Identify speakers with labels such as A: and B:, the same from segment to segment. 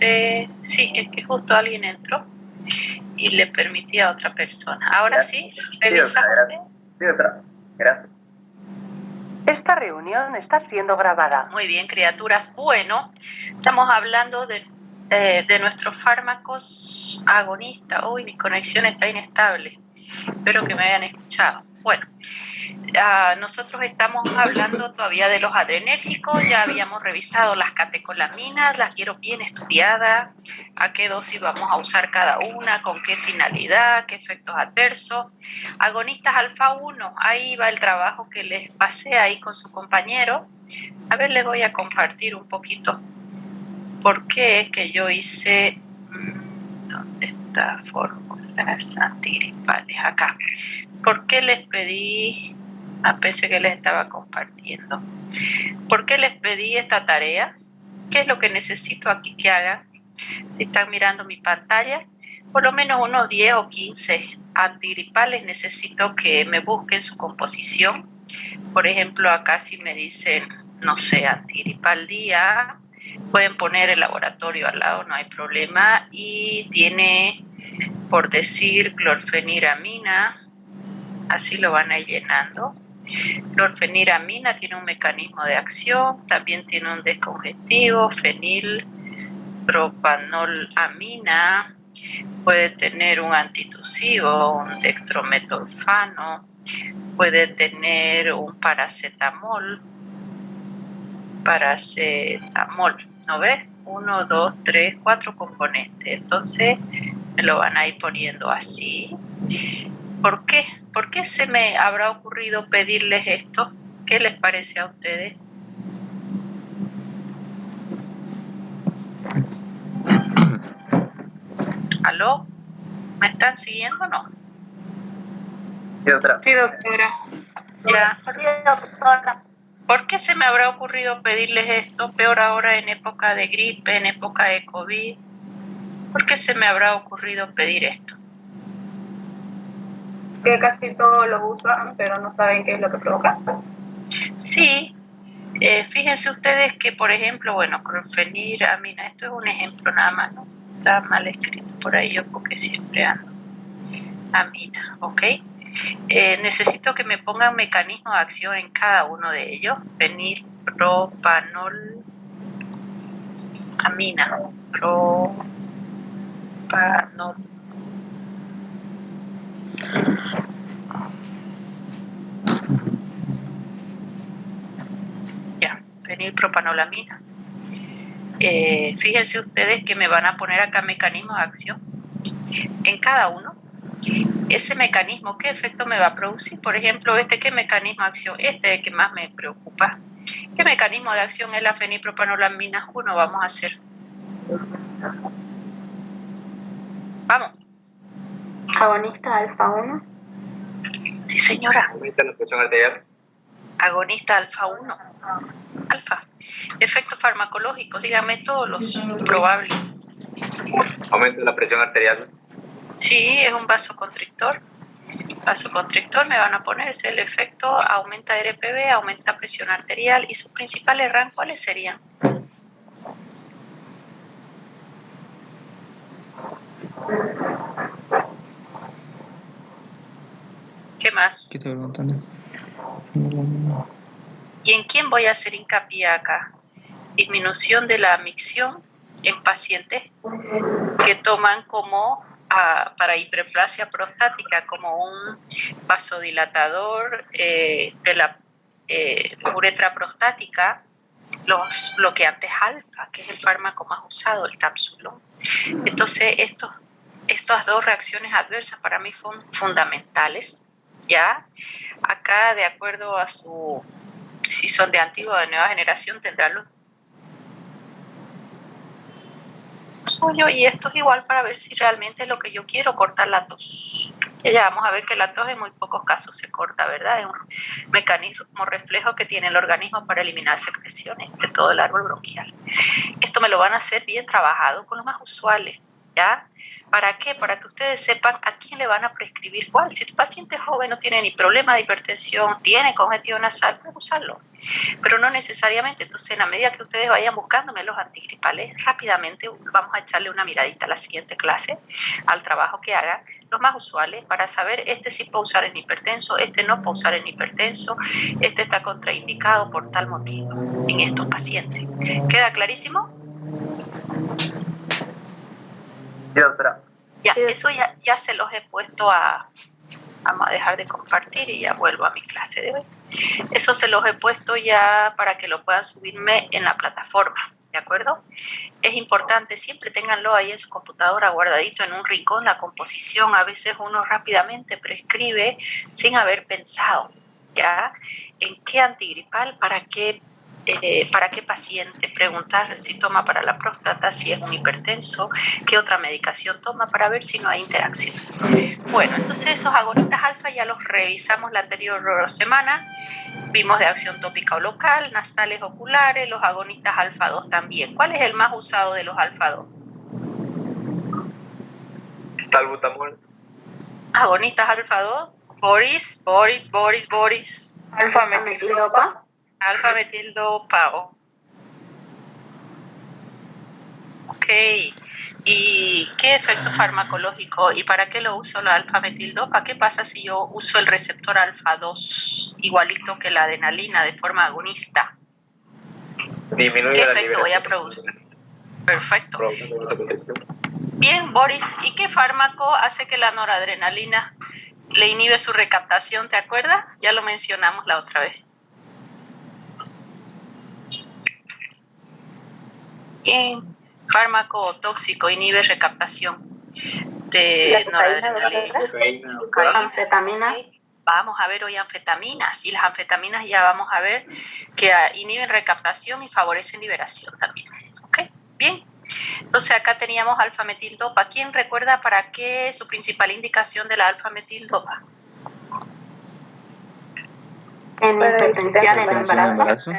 A: sé, sí, es que justo alguien entró y le permití a otra persona. Ahora sí, revisa, José.
B: Sí, doctora. Gracias.
C: Esta reunión está siendo grabada.
A: Muy bien, criaturas. Bueno, estamos hablando de nuestros fármacos agonistas. Uy, mi conexión está inestable. Espero que me hayan escuchado. Bueno, nosotros estamos hablando todavía de los adrenérgicos. Ya habíamos revisado las catecolaminas, las quiero bien estudiadas, a qué dosis vamos a usar cada una, con qué finalidad, qué efectos adversos. Agonistas alfa 1, ahí va el trabajo que les pasé ahí con su compañero. A ver, les voy a compartir un poquito por qué es que yo hice, ¿dónde está? Fórmulas antigripales, acá. ¿Por qué les pedí, pensé que les estaba compartiendo, por qué les pedí esta tarea? ¿Qué es lo que necesito aquí que hagan? Si están mirando mi pantalla, por lo menos unos 10 o 15 antigripales necesito que me busquen su composición. Por ejemplo, acá si me dicen, no sé, antigripal día, pueden poner el laboratorio al lado, no hay problema, y tiene, por decir, clorfeniramina, así lo van a ir llenando. Clorfeniramina tiene un mecanismo de acción, también tiene un descongestivo, fenilpropanolamina, puede tener un antitusivo, un dextrometorfano, puede tener un paracetamol, ¿no ves? 1, 2, 3, 4 componentes. Entonces me lo van a ir poniendo así. ¿Por qué? ¿Por qué se me habrá ocurrido pedirles esto? ¿Qué les parece a ustedes? ¿Aló? ¿Me están siguiendo o no?
B: Sí, doctora.
C: Sí, doctora.
A: Ya.
C: Sí, doctora.
A: ¿Por qué se me habrá ocurrido pedirles esto? Peor ahora en época de gripe, en época de COVID. ¿Por qué se me habrá ocurrido pedir esto?
D: Que casi todos lo usan, pero no saben qué es lo que provoca.
A: Sí, fíjense ustedes que, por ejemplo, bueno, clorfeniramina, esto es un ejemplo nada más, ¿no? Está mal escrito por ahí yo porque siempre ando. Amina, ¿ok? Necesito que me pongan mecanismo de acción en cada uno de ellos. Fenilpropanolamina, propanol. Ya, fenilpropanolamina. Fíjense ustedes que me van a poner acá mecanismo de acción en cada uno. Ese mecanismo, ¿qué efecto me va a producir? Por ejemplo, ¿qué mecanismo de acción? Este es el que más me preocupa. ¿Qué mecanismo de acción es la fenilpropanolamina 1? Vamos a hacer. Vamos.
D: Agonista alfa 1.
A: Sí, señora.
B: Aumenta la presión arterial.
A: Agonista alfa 1. Alfa. Efectos farmacológicos, díganme todos los probables.
B: Aumenta la presión arterial.
A: Sí, es un vasoconstrictor. Vasoconstrictor me van a poner, ese es el efecto, aumenta RPV, aumenta presión arterial, y sus principales RAN, ¿cuáles serían? ¿Qué más?
E: ¿Qué te preguntan?
A: ¿Y en quién voy a hacer hincapié acá? Disminución de la micción en pacientes que toman como para hiperplasia prostática como un vasodilatador de la uretra prostática, los bloqueantes alfa, que es el fármaco más usado, el Tamsulón. Entonces, estas dos reacciones adversas para mí son fundamentales, ¿ya? Acá, de acuerdo a si son de antigua o de nueva generación, tendrán los suyo, y esto es igual para ver si realmente es lo que yo quiero, cortar la tos. Ya vamos a ver que la tos en muy pocos casos se corta, ¿verdad? Es un mecanismo reflejo que tiene el organismo para eliminar secreciones de todo el árbol bronquial. Esto me lo van a hacer bien trabajado con los más usuales. ¿ya? ¿Para qué? Para que ustedes sepan a quién le van a prescribir cuál. Si tu paciente es joven, no tiene ni problema de hipertensión, tiene congestión nasal, pueden usarlo, pero no necesariamente. Entonces, en la medida que ustedes vayan buscándome los antigripales, rápidamente vamos a echarle una miradita a la siguiente clase, al trabajo que haga, los más usuales, para saber este sí puede usar en hipertenso, este no puede usar en hipertenso, este está contraindicado por tal motivo en estos pacientes. ¿Queda clarísimo?
B: Sí, doctora.
A: Ya, eso ya se los he puesto a... Vamos a dejar de compartir y ya vuelvo a mi clase de hoy. Eso se los he puesto ya para que lo puedan subirme en la plataforma, ¿de acuerdo? Es importante, siempre ténganlo ahí en su computadora guardadito en un rincón, la composición. A veces uno rápidamente prescribe sin haber pensado, ¿ya? ¿En qué antigripal? ¿Para qué paciente? Preguntar si toma para la próstata, si es un hipertenso, qué otra medicación toma, para ver si no hay interacción. Bueno, entonces esos agonistas alfa ya los revisamos la anterior semana. Vimos de acción tópica o local, nasales oculares, los agonistas alfa 2 también. ¿Cuál es el más usado de los alfa 2?
B: Salbutamol.
A: Agonistas alfa 2, Boris.
D: Alfa-metildopa.
A: Alfa-metildopa. Ok. ¿Y qué efecto farmacológico? ¿Y para qué lo uso la alfa-metildopa? ¿Qué pasa si yo uso el receptor alfa 2 igualito que la adrenalina de forma agonista?
B: Disminuye
A: ¿Qué
B: la
A: efecto voy a
B: liberación.
A: producir? Perfecto.
B: Provocando vasoconstricción.
A: Bien, Boris, ¿y qué fármaco hace que la noradrenalina le inhibe su recaptación? ¿Te acuerdas? Ya lo mencionamos la otra vez. Bien, fármaco tóxico inhibe recaptación de noradrenalina. Cocaína.
D: Anfetamina.
A: Vamos a ver hoy anfetaminas, y las anfetaminas ya vamos a ver que inhiben recaptación y favorecen liberación también. ¿Ok? Bien. Entonces acá teníamos alfa-metildopa. ¿Quién recuerda para qué es su principal indicación de la alfa-metildopa?
D: En hipertensión, en
E: Embarazo.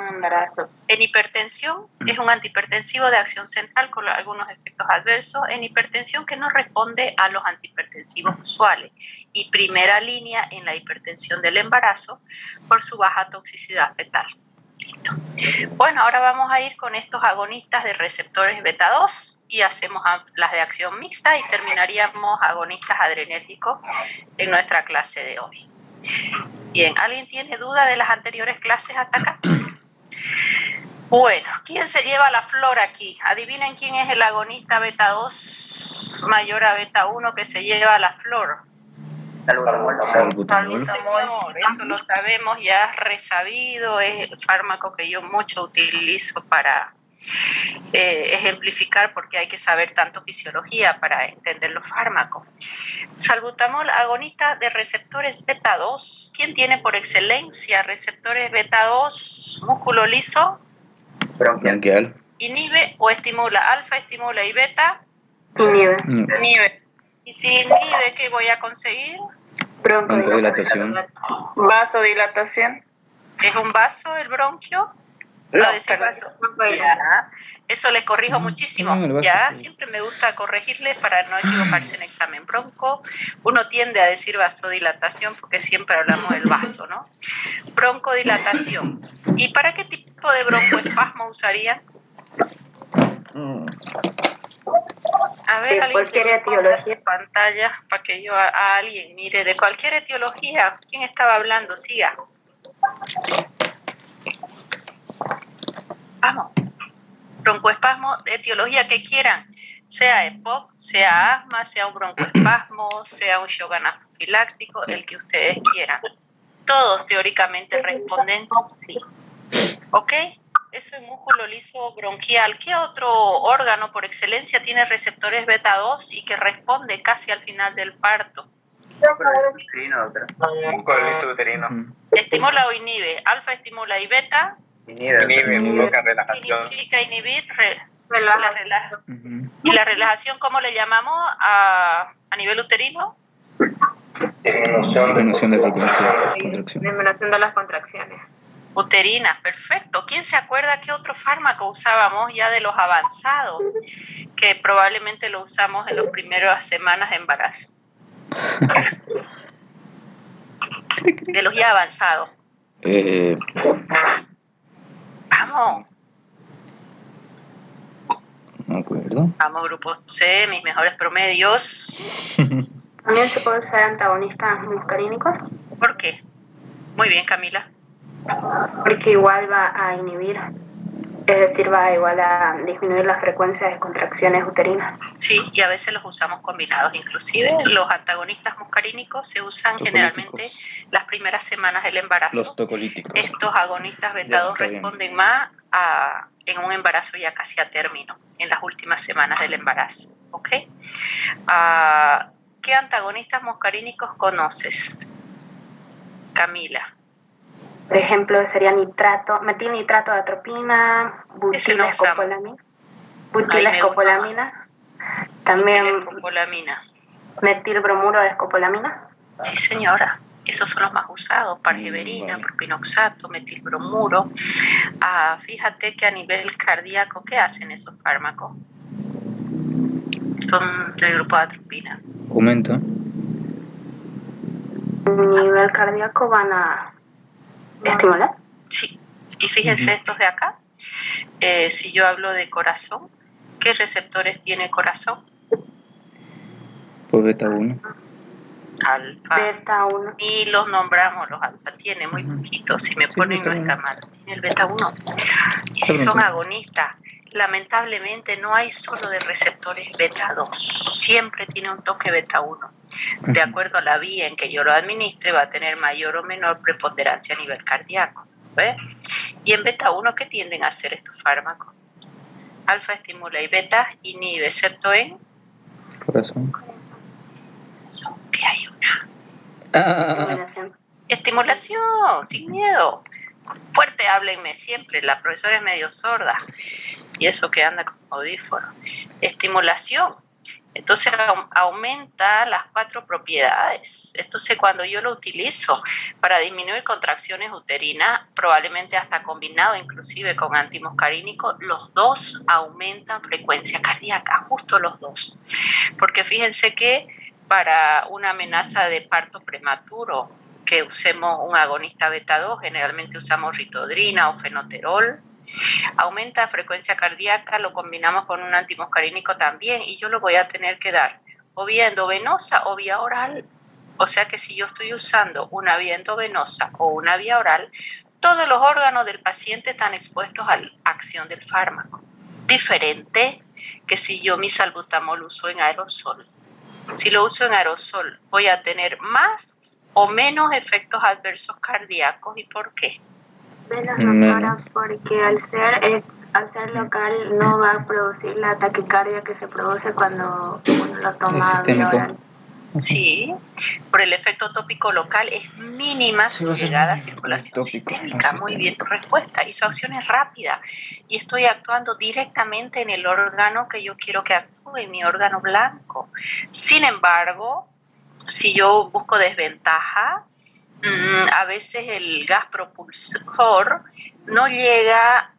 D: embarazo.
A: En hipertensión es un antihipertensivo de acción central con algunos efectos adversos. En hipertensión que no responde a los antihipertensivos usuales. Y primera línea en la hipertensión del embarazo por su baja toxicidad fetal. Listo. Bueno, ahora vamos a ir con estos agonistas de receptores beta 2 y hacemos las de acción mixta y terminaríamos agonistas adrenérgicos en nuestra clase de hoy. Bien, ¿alguien tiene duda de las anteriores clases hasta acá? Bueno, ¿quién se lleva la flor aquí? Adivinen quién es el agonista beta 2 mayor a beta 1 que se lleva la flor.
E: Salbutamol.
A: Señor, eso lo sabemos, ya es resabido, es el fármaco que yo mucho utilizo para ejemplificar, porque hay que saber tanto fisiología para entender los fármacos. Salbutamol, agonista de receptores beta 2. ¿Quién tiene por excelencia receptores beta 2? Músculo liso.
E: Bronquial.
A: ¿Inhibe o estimula? Alfa estimula y beta
D: Inhibe.
A: ¿Y si inhibe, qué voy a conseguir?
E: Broncodilatación.
D: Vasodilatación.
A: ¿Es un vaso el bronquio?
D: No,
A: A decir vaso. Ya. Eso les corrijo muchísimo.
E: el vaso,
A: Ya,
E: sí.
A: siempre me gusta corregirles para no equivocarse en examen bronco. Uno tiende a decir vasodilatación porque siempre hablamos del vaso, ¿no? Broncodilatación. ¿Y para qué tipo de broncoespasmo usarían? A ver,
D: De
A: alguien
D: cualquier
A: que ponga
D: etiología.
A: su pantalla para que yo a alguien mire. De cualquier etiología. ¿Quién estaba hablando? Siga. Vamos. Broncoespasmo de etiología que quieran. Sea EPOC, sea asma, sea un broncoespasmo, sea un shock anafiláctico, el que ustedes quieran. Todos teóricamente responden sí. ¿Ok? Eso es músculo liso bronquial. ¿Qué otro órgano por excelencia tiene receptores beta 2 y que responde casi al final del parto?
B: Músculo liso uterino.
A: ¿Estimula o inhibe? Alfa estimula y beta.
B: Inhibe, provoca relajación.
A: Significa inhibir
E: Ujú.
A: ¿Y la relajación cómo le llamamos a nivel uterino?
E: Disminución de frecuencia. Contracción.
D: Disminución de las contracciones.
A: Uterinas, perfecto. ¿Quién se acuerda qué otro fármaco usábamos ya de los avanzados? Que probablemente lo usamos en las primeras semanas de embarazo. De los ya avanzados. Vamos.
E: No me acuerdo.
A: Vamos, grupo C, mis mejores promedios.
D: También se puede usar antagonistas muscarínicos.
A: ¿Por qué? Muy bien, Camila.
D: Porque igual va a inhibir, es decir, va igual a disminuir la frecuencia de contracciones uterinas.
A: Sí, y a veces los usamos combinados. Inclusive los antagonistas muscarínicos se usan generalmente las primeras semanas del embarazo.
E: Los tocolíticos.
A: Estos agonistas beta 2 responden más en un embarazo ya casi a término, en las últimas semanas del embarazo. ¿Ok? ¿Qué antagonistas muscarínicos conoces, Camila?
D: Por ejemplo, sería metilnitrato de atropina, butilescopolamina, también
A: Butilescopolamina.
D: metilbromuro de escopolamina.
A: Sí, señora. Esos son los más usados, pargeberina, propinoxato, metilbromuro. Fíjate que a nivel cardíaco, ¿qué hacen esos fármacos? Son del grupo de atropina.
E: Aumenta.
D: A nivel cardíaco van a estimular.
A: Sí. Y fíjense estos de acá. Si yo hablo de corazón, ¿qué receptores tiene corazón?
E: Pues beta 1.
A: Alfa.
D: Beta 1.
A: Y los nombramos, los alfa. Tiene muy poquitos. Si me ponen, no está mal. Tiene el beta 1. Y si son agonistas, lamentablemente no hay solo de receptores beta 2. Siempre tiene un toque beta 1. De acuerdo a la vía en que yo lo administre, va a tener mayor o menor preponderancia a nivel cardíaco. ¿Ves? Y en beta 1, ¿qué tienden a hacer estos fármacos? Alfa estimula y beta inhibe, excepto en
E: Corazón.
A: que hay una estimulación, sin miedo. Fuerte, háblenme siempre. La profesora es medio sorda. Y eso que anda con audífono. Estimulación. Entonces aumenta las 4 propiedades. Entonces cuando yo lo utilizo para disminuir contracciones uterinas, probablemente hasta combinado inclusive con antimuscarínico, los dos aumentan frecuencia cardíaca, justo los dos. Porque fíjense que para una amenaza de parto prematuro, que usemos un agonista beta 2, generalmente usamos ritodrina o fenoterol, aumenta frecuencia cardíaca, lo combinamos con un antimuscarínico también y yo lo voy a tener que dar o vía endovenosa o vía oral. O sea que si yo estoy usando una vía endovenosa o una vía oral, todos los órganos del paciente están expuestos a la acción del fármaco. Diferente que si yo mi salbutamol uso en aerosol. Si lo uso en aerosol, voy a tener más o menos efectos adversos cardíacos. ¿Y por qué?
D: Menos, doctora, porque al ser local no va a producir la taquicardia que se produce cuando uno lo toma vía oral.
A: Sí, por el efecto tópico local es mínima su llegada a circulación sistémica. Muy bien tu respuesta. Y su acción es rápida. Y estoy actuando directamente en el órgano que yo quiero que actúe, en mi órgano blanco. Sin embargo, si yo busco desventaja, a veces el gas propulsor no llega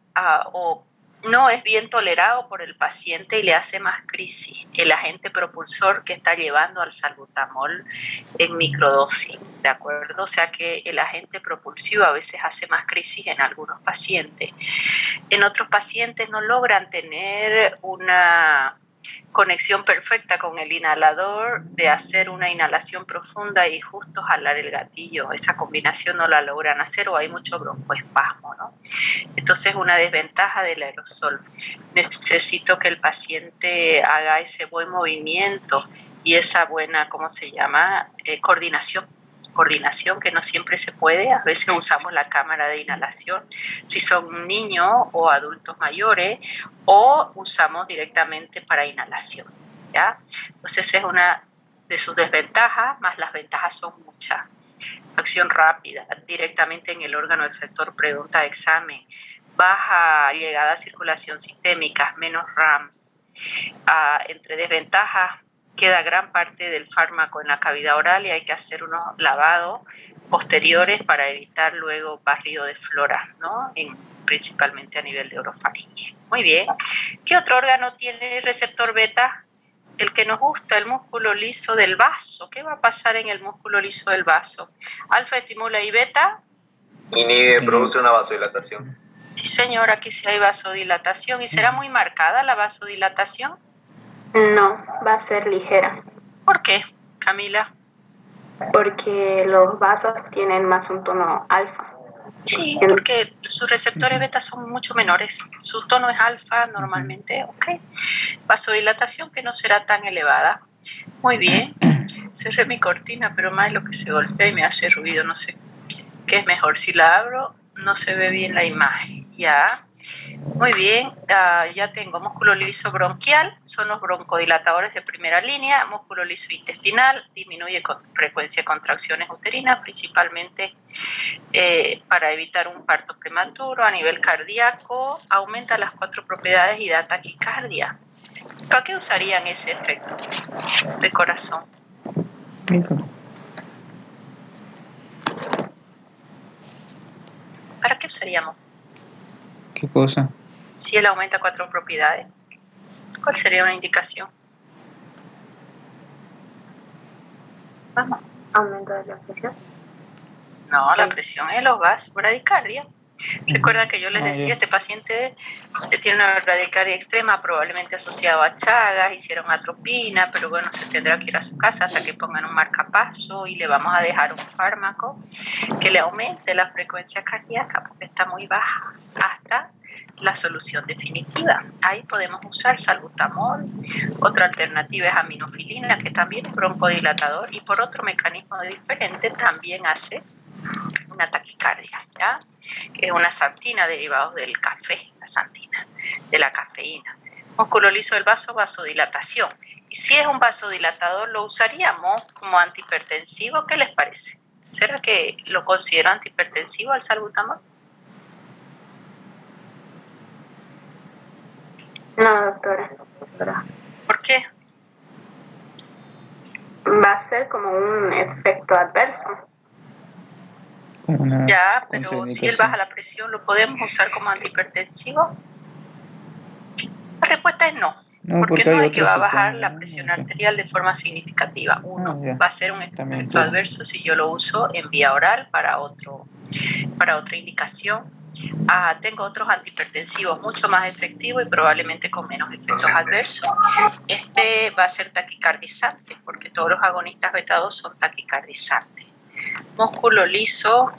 A: o no es bien tolerado por el paciente y le hace más crisis el agente propulsor que está llevando al salbutamol en microdosis, ¿de acuerdo? O sea que el agente propulsivo a veces hace más crisis en algunos pacientes. En otros pacientes no logran tener una conexión perfecta con el inhalador, de hacer una inhalación profunda y justo jalar el gatillo. Esa combinación no la logran hacer o hay mucho broncoespasmo, ¿no? Entonces, una desventaja del aerosol. Necesito que el paciente haga ese buen movimiento y esa buena, ¿cómo se llama? Coordinación que no siempre se puede. A veces usamos la cámara de inhalación si son niños o adultos mayores, o usamos directamente para inhalación, ¿ya? Entonces es una de sus desventajas, más las ventajas son muchas. Acción rápida, directamente en el órgano efector, pregunta de examen, baja llegada a circulación sistémica, menos RAMS. Entre desventajas, queda gran parte del fármaco en la cavidad oral y hay que hacer unos lavados posteriores para evitar luego barrido de flora, ¿no? Principalmente a nivel de orofaringe. Muy bien. ¿Qué otro órgano tiene receptor beta? El que nos gusta, el músculo liso del vaso. ¿Qué va a pasar en el músculo liso del vaso? Alfa estimula y beta.
B: Inhibe, produce una vasodilatación.
A: Sí, señor, aquí sí hay vasodilatación. ¿Y será muy marcada la vasodilatación?
D: No, va a ser ligera.
A: ¿Por qué, Camila?
D: Porque los vasos tienen más un tono alfa.
A: Sí, porque sus receptores beta son mucho menores. Su tono es alfa normalmente, ¿ok? Vasodilatación que no será tan elevada. Muy bien. Cerré mi cortina, pero más lo que se golpea y me hace ruido, no sé qué es mejor. Si la abro, no se ve bien la imagen. Ya. Muy bien, ya tengo músculo liso bronquial, son los broncodilatadores de primera línea, músculo liso intestinal, disminuye con frecuencia de contracciones uterinas, principalmente para evitar un parto prematuro. A nivel cardíaco, aumenta las 4 propiedades y da taquicardia. ¿Para qué usarían ese efecto de corazón? ¿Para qué usaríamos?
E: ¿Qué cosa?
A: Si él aumenta 4 propiedades, ¿cuál sería una indicación? Vamos.
D: ¿Aumento de la presión?
A: No, la presión es los vasos, bradicardia. Recuerda que yo les decía, este paciente tiene una bradicardia extrema, probablemente asociado a Chagas, hicieron atropina, pero bueno, se tendrá que ir a su casa hasta que pongan un marcapaso y le vamos a dejar un fármaco que le aumente la frecuencia cardíaca porque está muy baja hasta la solución definitiva. Ahí podemos usar salbutamol. Otra alternativa es aminofilina, que también es broncodilatador y por otro mecanismo diferente también hace una taquicardia, ¿ya? Que es una xantina derivados del café, la xantina, de la cafeína. Músculo liso del vaso, vasodilatación. Y si es un vasodilatador, ¿lo usaríamos como antihipertensivo? ¿Qué les parece? ¿Será que lo considero antihipertensivo al salbutamol?
D: No, doctora.
A: ¿Por qué?
D: Va a ser como un efecto adverso.
A: Ya, pero si él baja la presión, ¿lo podemos usar como antihipertensivo? La respuesta es no, porque no es que va a bajar la presión arterial de forma significativa. Uno, va a ser un efecto adverso si yo lo uso en vía oral para otra indicación. Tengo otros antihipertensivos mucho más efectivos y probablemente con menos efectos adversos. Este va a ser taquicardizante, porque todos los agonistas beta 2 son taquicardizantes. Músculo liso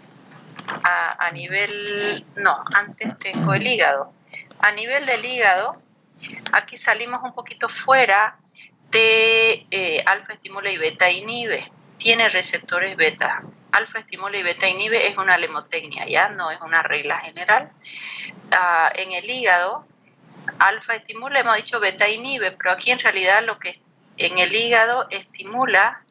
A: a nivel, no, antes tengo el hígado. A nivel del hígado, aquí salimos un poquito fuera de alfa estimula y beta inhibe. Tiene receptores beta. Alfa estimula y beta inhibe es una lemotecnia, ya no es una regla general. En el hígado, alfa estimula, hemos dicho beta inhibe, pero aquí en realidad lo que en el hígado estimula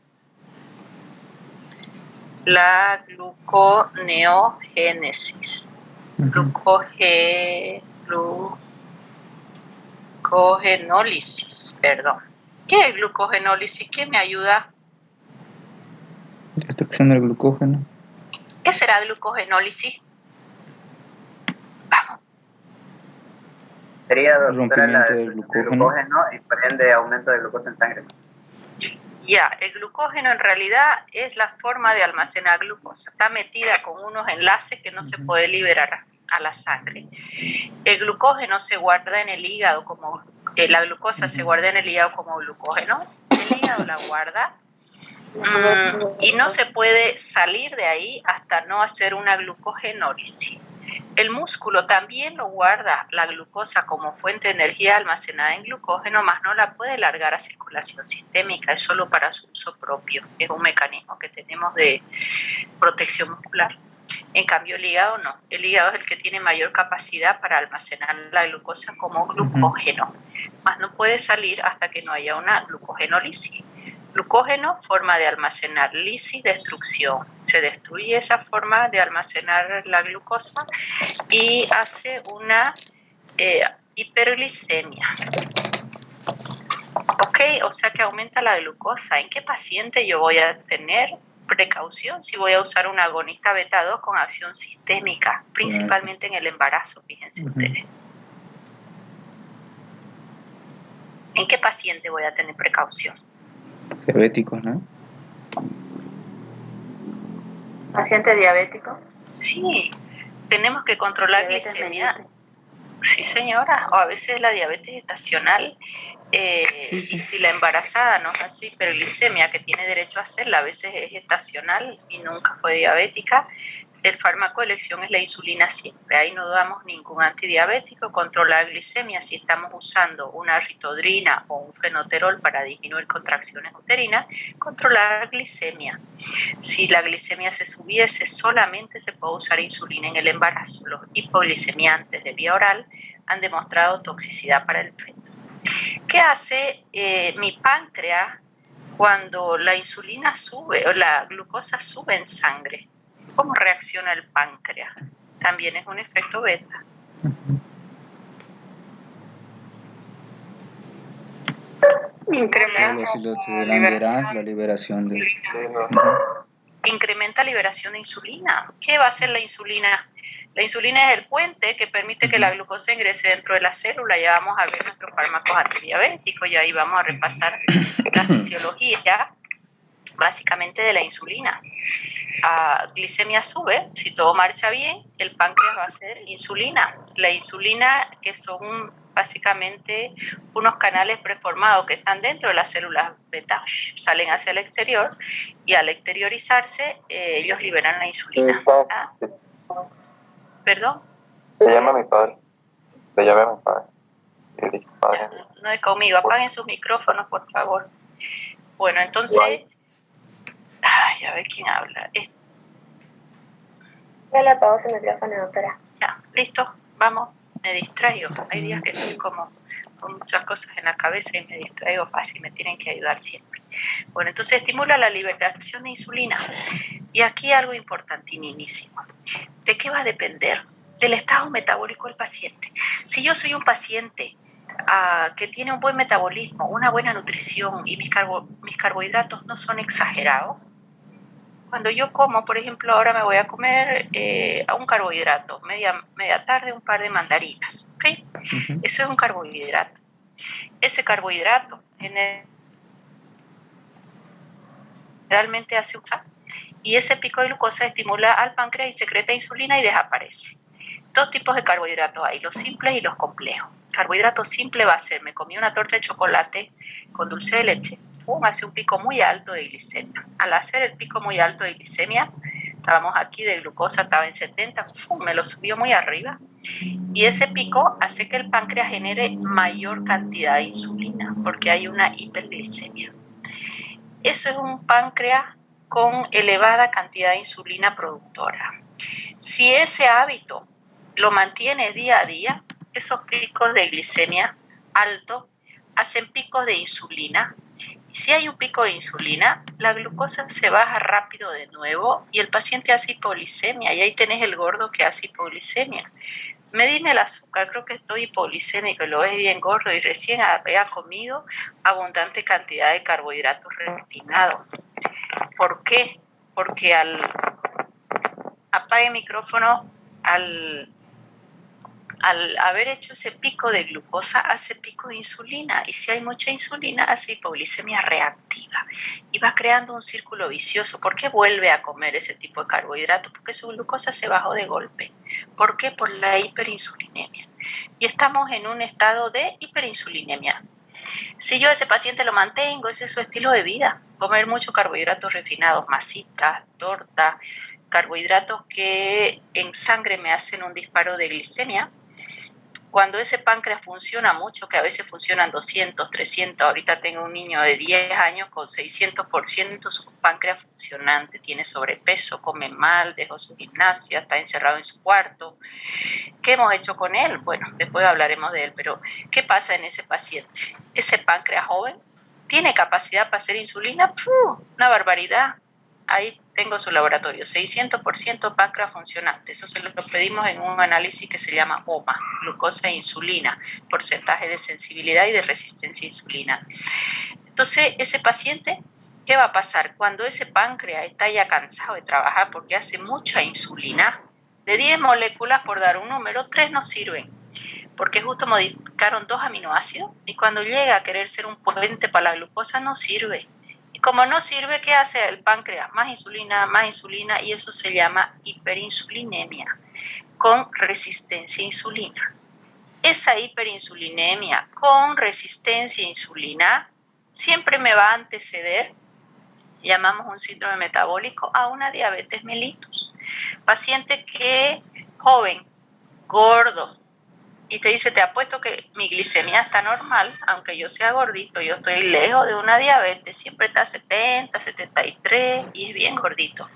A: la gluconeogénesis. Glucogenólisis, perdón. ¿Qué es glucogenólisis? ¿Qué me ayuda?
E: Destrucción del glucógeno.
A: ¿Qué será glucogenólisis? Vamos.
B: Sería
E: rompimiento del glucógeno
B: y por ende aumento de glucosa en sangre.
A: Ya, el glucógeno en realidad es la forma de almacenar glucosa. Está metida con unos enlaces que no se puede liberar a la sangre. El glucógeno se guarda en el hígado como la glucosa se guarda en el hígado como glucógeno. El hígado la guarda y no se puede salir de ahí hasta no hacer una glucogenólisis. El músculo también lo guarda la glucosa como fuente de energía almacenada en glucógeno, más no la puede largar a circulación sistémica, es solo para su uso propio, es un mecanismo que tenemos de protección muscular. En cambio el hígado no, el hígado es el que tiene mayor capacidad para almacenar la glucosa como glucógeno, más no puede salir hasta que no haya una glucogenólisis. Glucógeno, forma de almacenar, lisis, destrucción. Se destruye esa forma de almacenar la glucosa y hace una hiperglicemia. ¿Ok? o sea que aumenta la glucosa. ¿En qué paciente yo voy a tener precaución si voy a usar un agonista beta 2 con acción sistémica, principalmente en el embarazo, fíjense ustedes? ¿En qué paciente voy a tener precaución?
E: Diabéticos, ¿no?
D: ¿Paciente diabético?
A: Sí, tenemos que controlar glicemia. Sí, señora, o a veces la diabetes estacional, y si la embarazada no es así, hiperglicemia, que tiene derecho a hacerla, a veces es estacional y nunca fue diabética, el fármaco de elección es la insulina siempre. Ahí no damos ningún antidiabético. Controlar glicemia, si estamos usando una ritodrina o un fenoterol para disminuir contracciones uterinas, controlar glicemia. Si la glicemia se subiese, solamente se puede usar insulina en el embarazo. Los hipoglicemiantes de vía oral han demostrado toxicidad para el feto. ¿Qué hace mi páncreas cuando la insulina sube o la glucosa sube en sangre? ¿Cómo reacciona el páncreas? También es un efecto beta.
E: Incrementa la liberación de...
A: Incrementa liberación de insulina. ¿Qué va a hacer la insulina? La insulina es el puente que permite que la glucosa ingrese dentro de la célula. Ya vamos a ver nuestros fármacos antidiabéticos y ahí vamos a repasar la fisiología básicamente de la insulina. Glicemia sube, si todo marcha bien, el páncreas va a hacer insulina. La insulina, que son básicamente unos canales preformados que están dentro de las células beta, salen hacia el exterior y al exteriorizarse ellos liberan la insulina. ¿Perdón?
B: Le llama a mi padre. Le llamé a mi padre.
A: No es conmigo, apaguen sus micrófonos, por favor. Bueno, entonces... Ay, a ver quién habla.
D: Ya le apagó su micrófono, doctora.
A: Ya, listo, vamos, me distraigo. Hay días que estoy como con muchas cosas en la cabeza y me distraigo fácil, me tienen que ayudar siempre. Bueno, entonces estimula la liberación de insulina. Y aquí algo importantísimo. ¿De qué va a depender? Del estado metabólico del paciente. Si yo soy un paciente que tiene un buen metabolismo, una buena nutrición y mis carbohidratos no son exagerados, cuando yo como, por ejemplo, ahora me voy a comer a un carbohidrato, media tarde un par de mandarinas, ¿ok? Eso es un carbohidrato. Ese carbohidrato generalmente hace usar y ese pico de glucosa estimula al páncreas y secreta insulina y desaparece. Dos tipos de carbohidratos hay, los simples y los complejos. Carbohidrato simple va a ser, me comí una torta de chocolate con dulce de leche, hace un pico muy alto de glicemia. Al hacer el pico muy alto de glicemia, estábamos aquí de glucosa, estaba en 70, me lo subió muy arriba. Y ese pico hace que el páncreas genere mayor cantidad de insulina, porque hay una hiperglicemia. Eso es un páncreas con elevada cantidad de insulina productora. Si ese hábito lo mantiene día a día, esos picos de glicemia altos hacen picos de insulina. Y si hay un pico de insulina, la glucosa se baja rápido de nuevo y el paciente hace hipoglicemia. Y ahí tenés el gordo que hace hipoglicemia. Medime el azúcar, creo que estoy hipoglicémico, lo ves bien gordo y recién había comido abundante cantidad de carbohidratos refinados. ¿Por qué? Porque apague el micrófono, al haber hecho ese pico de glucosa, hace pico de insulina. Y si hay mucha insulina, hace hipoglicemia reactiva. Y va creando un círculo vicioso. ¿Por qué vuelve a comer ese tipo de carbohidratos? Porque su glucosa se bajó de golpe. ¿Por qué? Por la hiperinsulinemia. Y estamos en un estado de hiperinsulinemia. Si yo a ese paciente lo mantengo, ese es su estilo de vida. Comer muchos carbohidratos refinados, masitas, torta, carbohidratos que en sangre me hacen un disparo de glicemia. Cuando ese páncreas funciona mucho, que a veces funcionan 200, 300, ahorita tengo un niño de 10 años con 600%, su páncreas funcionante, tiene sobrepeso, come mal, dejó su gimnasia, está encerrado en su cuarto. ¿Qué hemos hecho con él? Bueno, después hablaremos de él, pero ¿qué pasa en ese paciente? Ese páncreas joven tiene capacidad para hacer insulina, una barbaridad. Ahí tengo su laboratorio, 600% páncreas funcionante. Eso se lo pedimos en un análisis que se llama OMA, glucosa e insulina, porcentaje de sensibilidad y de resistencia a insulina. Entonces, ese paciente, ¿qué va a pasar? Cuando ese páncreas está ya cansado de trabajar porque hace mucha insulina, de 10 moléculas, por dar un número, 3 no sirven, porque justo modificaron 2 aminoácidos y cuando llega a querer ser un puente para la glucosa no sirve. Y como no sirve, ¿qué hace el páncreas? Más insulina, y eso se llama hiperinsulinemia, con resistencia a insulina. Esa hiperinsulinemia con resistencia a insulina siempre me va a anteceder, llamamos un síndrome metabólico, a una diabetes mellitus. Paciente que, joven, gordo, y te dice, te apuesto que mi glicemia está normal, aunque yo sea gordito, yo estoy lejos de una diabetes, siempre está 70, 73 y es bien gordito.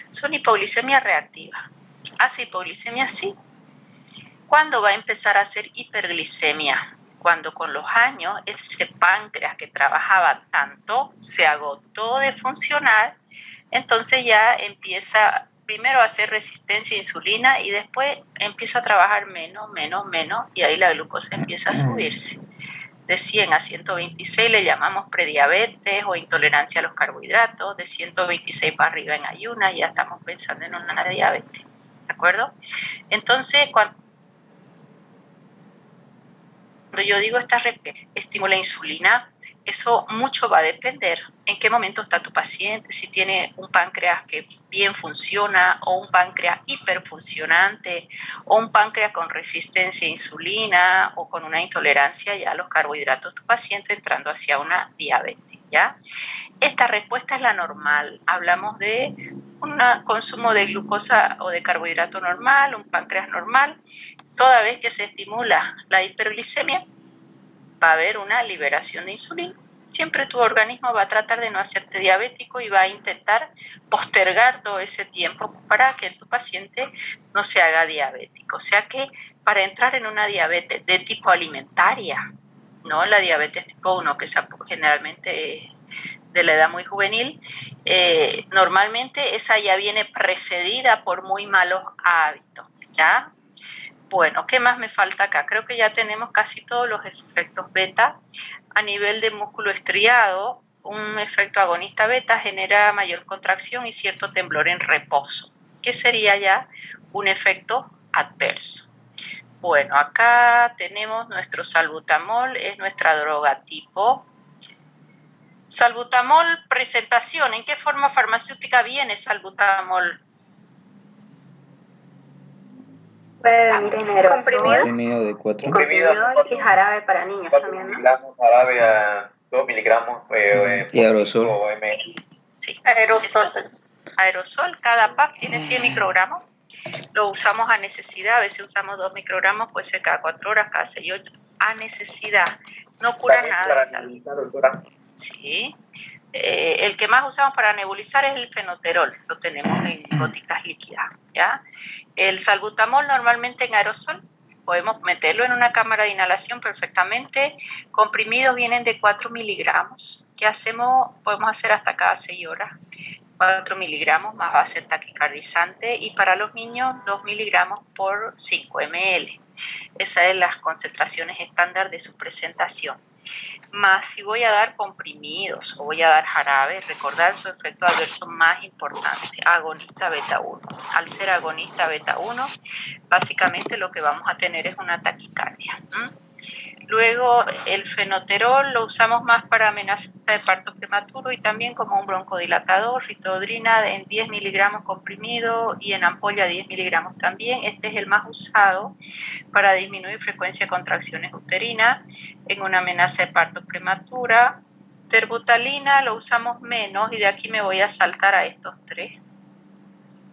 A: Son hipoglicemia reactiva. ¿Hace hipoglicemia? Sí. ¿Cuándo va a empezar a hacer hiperglicemia? Cuando con los años ese páncreas que trabajaba tanto se agotó de funcionar, entonces ya empieza primero a hacer resistencia a insulina y después empieza a trabajar menos, y ahí la glucosa empieza a subirse. De 100 a 126 le llamamos prediabetes o intolerancia a los carbohidratos, de 126 para arriba en ayunas ya estamos pensando en una diabetes, ¿de acuerdo? Entonces, cuando yo digo estimula insulina, eso mucho va a depender en qué momento está tu paciente, si tiene un páncreas que bien funciona o un páncreas hiperfuncionante o un páncreas con resistencia a insulina o con una intolerancia ya a los carbohidratos, tu paciente entrando hacia una diabetes, ¿ya? Esta respuesta es la normal, hablamos de un consumo de glucosa o de carbohidrato normal, un páncreas normal. Toda vez que se estimula la hiperglicemia, va a haber una liberación de insulina. Siempre tu organismo va a tratar de no hacerte diabético y va a intentar postergar todo ese tiempo para que tu paciente no se haga diabético. O sea que para entrar en una diabetes de tipo alimentaria, no la diabetes tipo 1, que es generalmente de la edad muy juvenil, normalmente esa ya viene precedida por muy malos hábitos, ¿ya? Bueno, ¿qué más me falta acá? Creo que ya tenemos casi todos los efectos beta. A nivel de músculo estriado, un efecto agonista beta genera mayor contracción y cierto temblor en reposo, que sería ya un efecto adverso. Bueno, acá tenemos nuestro salbutamol, es nuestra droga tipo. Salbutamol, presentación, ¿en qué forma farmacéutica viene salbutamol?
D: Puede venir en aerosol,
E: comprimido de 4
D: comprimido y jarabe para niños
B: 4
D: también, ¿no?
B: miligramos, jarabe a 2 miligramos
E: y aerosol.
A: Sí, aerosol, cada pack tiene 100 microgramos. Lo usamos a necesidad, a veces usamos 2 microgramos, puede ser cada 4 horas, cada 6, 8, a necesidad. No cura nada de salud. Sí. El que más usamos para nebulizar es el fenoterol, lo tenemos en gotitas líquidas, ¿ya? El salbutamol normalmente en aerosol, podemos meterlo en una cámara de inhalación perfectamente. Comprimidos vienen de 4 miligramos. ¿Qué hacemos? Podemos hacer hasta cada 6 horas. 4 miligramos más va a ser taquicardizante y para los niños 2 miligramos por 5 ml. Esas son las concentraciones estándar de su presentación. Más si voy a dar comprimidos o voy a dar jarabe, recordar su efecto adverso más importante, agonista beta 1. Al ser agonista beta 1, básicamente lo que vamos a tener es una taquicardia. Luego el fenoterol lo usamos más para amenaza de parto prematuro y también como un broncodilatador, ritodrina en 10 miligramos comprimido y en ampolla 10 miligramos también. Este es el más usado para disminuir frecuencia de contracciones uterinas en una amenaza de parto prematura. Terbutalina lo usamos menos y de aquí me voy a saltar a estos 3.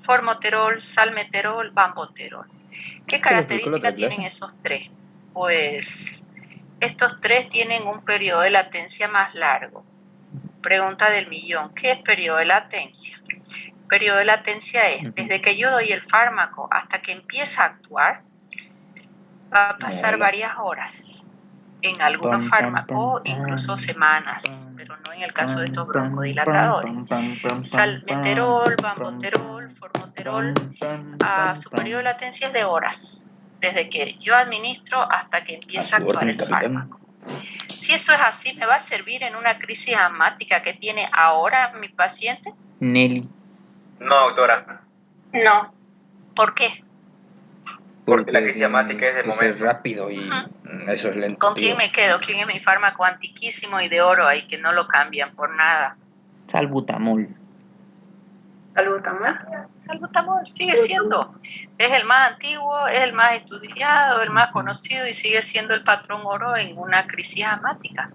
A: Formoterol, salmeterol, bamboterol. ¿Qué características tienen esos 3? Pues estos 3 tienen un periodo de latencia más largo. Pregunta del millón, ¿qué es periodo de latencia? Periodo de latencia es, desde que yo doy el fármaco hasta que empieza a actuar, va a pasar varias horas. En algunos fármacos, incluso semanas, pero no en el caso de estos broncodilatadores. Salmeterol, bamboterol, formoterol, su periodo de latencia es de horas. Desde que yo administro hasta que empieza a actuar el fármaco. Si eso es así, ¿me va a servir en una crisis asmática que tiene ahora mi paciente?
E: Nelly.
B: No, doctora.
D: No.
A: ¿Por qué?
B: Porque la crisis asmática es de
E: que es
B: momento.
E: rápido y eso es lento.
A: ¿Con quién me quedo? ¿Quién es mi fármaco antiquísimo y de oro ahí que no lo cambian por nada?
E: Salbutamol.
D: ¿Salbutamol?
A: Salbutamol sigue siendo. Es el más antiguo, es el más estudiado, el más conocido y sigue siendo el patrón oro en una crisis asmática.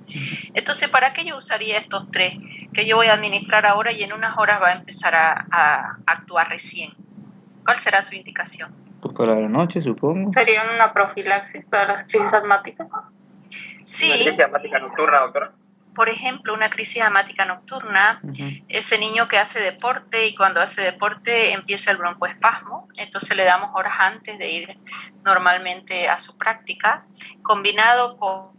A: Entonces, ¿para qué yo usaría estos 3 que yo voy a administrar ahora y en unas horas va a empezar a actuar recién? ¿Cuál será su indicación?
E: Pues para la noche, supongo.
D: ¿Sería una profilaxis para las crisis asmáticas?
A: Sí.
B: Una crisis asmática nocturna, doctora.
A: Por ejemplo, una crisis asmática nocturna, ese niño que hace deporte y cuando hace deporte empieza el broncoespasmo, entonces le damos horas antes de ir normalmente a su práctica, combinado con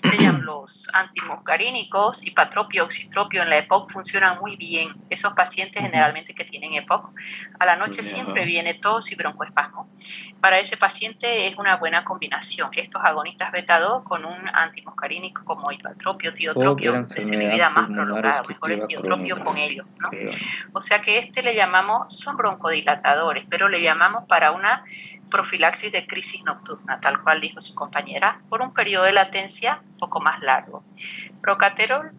A: se llaman los antimuscarínicos, hipatropio, oxitropio en la EPOC funcionan muy bien. Esos pacientes generalmente que tienen EPOC, a la noche siempre viene tos y broncoespasmo. Para ese paciente es una buena combinación estos agonistas beta-2 con un antimuscarínico como hipatropio, tiotropio, de semivida más prolongada, mejor el tiotropio con ellos, ¿no? O sea que le llamamos, son broncodilatadores, pero le llamamos para una profilaxis de crisis nocturna, tal cual dijo su compañera, por un periodo de latencia un poco más largo. Procaterol,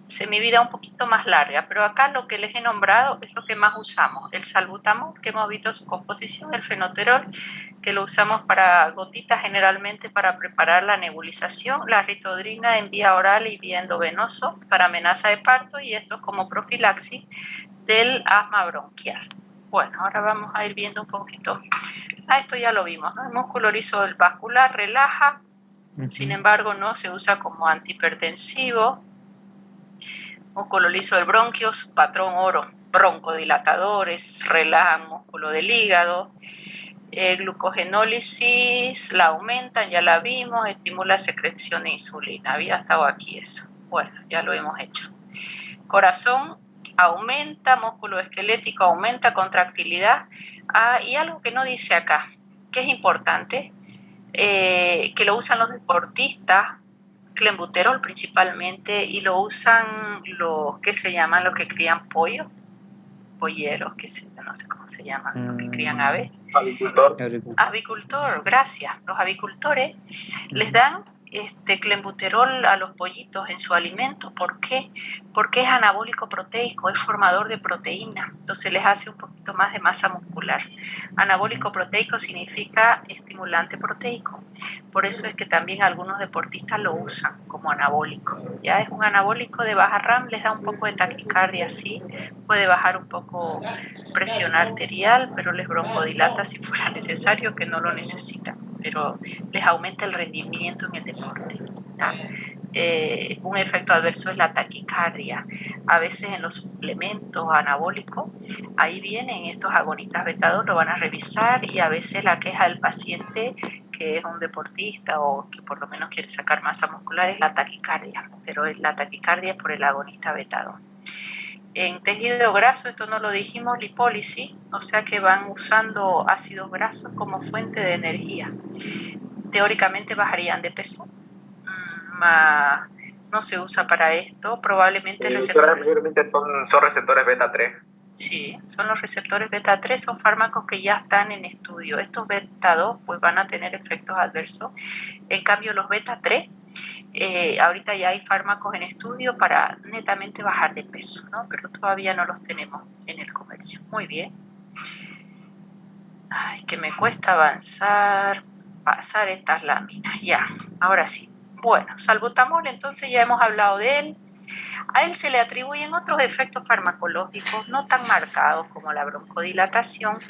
A: semivida un poquito más larga, pero acá lo que les he nombrado es lo que más usamos. El salbutamol, que hemos visto su composición, el fenoterol, que lo usamos para gotitas generalmente para preparar la nebulización, la ritodrina en vía oral y vía endovenoso para amenaza de parto y esto como profilaxis del asma bronquial. Bueno, ahora vamos a ir viendo un poquito. Esto ya lo vimos, ¿no? El músculo liso vascular relaja, sin embargo no se usa como antihipertensivo. Músculo liso del bronquio, su patrón oro, broncodilatadores, relajan músculo del hígado. Glucogenólisis la aumentan, ya la vimos, estimula secreción de insulina. Había estado aquí eso. Bueno, ya lo hemos hecho. Corazón aumenta, músculo esquelético aumenta, contractilidad. Y algo que no dice acá, que es importante, que lo usan los deportistas, clenbuterol principalmente, y lo usan los que se llaman los que crían pollo, polleros, no sé cómo se llaman, los que crían aves.
B: Avicultor.
A: Avicultor, gracias. Los avicultores les dan clenbuterol a los pollitos en su alimento. ¿Por qué? Porque es anabólico proteico, es formador de proteína, entonces les hace un poquito más de masa muscular. Anabólico proteico significa estimulante proteico, por eso es que también algunos deportistas lo usan como anabólico. Ya es un anabólico de baja RAM, les da un poco de taquicardia, sí, puede bajar un poco presión arterial, pero les broncodilata si fuera necesario, que no lo necesitan, pero les aumenta el rendimiento en el deporte. Un efecto adverso es la taquicardia. A veces en los suplementos anabólicos, ahí vienen estos agonistas beta-2, lo van a revisar, y a veces la queja del paciente que es un deportista o que por lo menos quiere sacar masa muscular es la taquicardia, pero la taquicardia es por el agonista beta-2. En tejido graso, esto no lo dijimos, lipólisis, o sea que van usando ácidos grasos como fuente de energía. Teóricamente bajarían de peso, no se usa para esto, probablemente
B: mayormente son receptores beta-3.
A: Sí, son los receptores beta-3, son fármacos que ya están en estudio. Estos beta-2 pues van a tener efectos adversos. En cambio los beta-3, ahorita ya hay fármacos en estudio para netamente bajar de peso, ¿no? Pero todavía no los tenemos en el comercio. Muy bien. Ay, que me cuesta pasar estas láminas. Ya, ahora sí. Bueno, salbutamol, entonces ya hemos hablado de él. A él se le atribuyen otros efectos farmacológicos no tan marcados como la broncodilatación,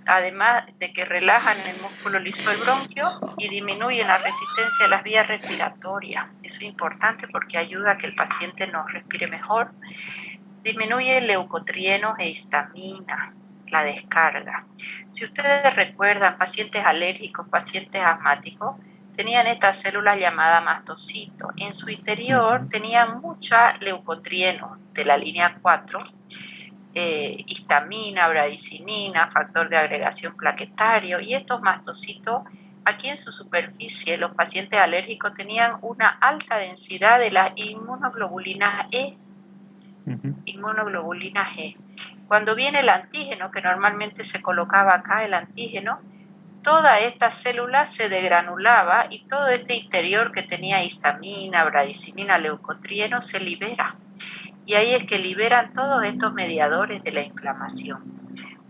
A: además de que relajan el músculo liso del bronquio y disminuyen la resistencia de las vías respiratorias. Eso es importante porque ayuda a que el paciente nos respire mejor. Disminuye leucotrienos e histamina, la descarga. Si ustedes recuerdan, pacientes alérgicos, pacientes asmáticos, tenían estas células llamadas mastocitos. En su interior tenían mucha leucotrieno de la línea 4, histamina, bradicinina, factor de agregación plaquetario, y estos mastocitos Aquí en su superficie los pacientes alérgicos tenían una alta densidad de la inmunoglobulina E. Inmunoglobulina G. Cuando viene el antígeno, que normalmente se colocaba acá el antígeno, toda esta célula se degranulaba y todo este interior que tenía histamina, bradicinina, leucotrieno se libera. Y ahí es que liberan todos estos mediadores de la inflamación.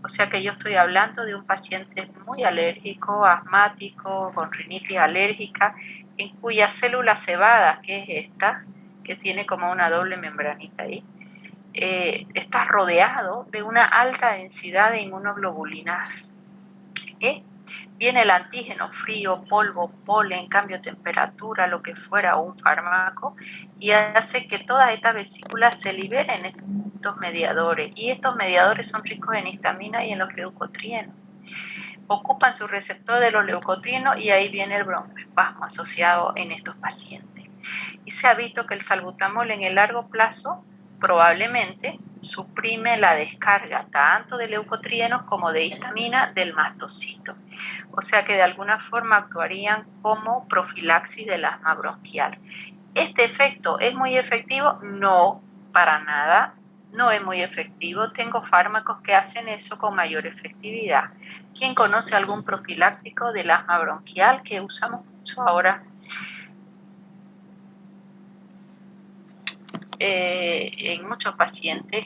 A: O sea que yo estoy hablando de un paciente muy alérgico, asmático, con rinitis alérgica, en cuya célula cebada, que es esta, que tiene como una doble membranita ahí, está rodeado de una alta densidad de inmunoglobulinas E. Viene el antígeno, frío, polvo, polen, cambio de temperatura, lo que fuera, o un fármaco, y hace que todas estas vesículas se liberen estos mediadores, y estos mediadores son ricos en histamina y en los leucotrienos. Ocupan su receptor de los leucotrienos y ahí viene el broncoespasmo asociado en estos pacientes. Y se ha visto que el salbutamol en el largo plazo probablemente suprime la descarga tanto de leucotrienos como de histamina del mastocito. O sea que de alguna forma actuarían como profilaxis del asma bronquial. ¿Este efecto es muy efectivo? No, para nada, no es muy efectivo. Tengo fármacos que hacen eso con mayor efectividad. ¿Quién conoce algún profiláctico del asma bronquial que usamos mucho ahora? En muchos pacientes,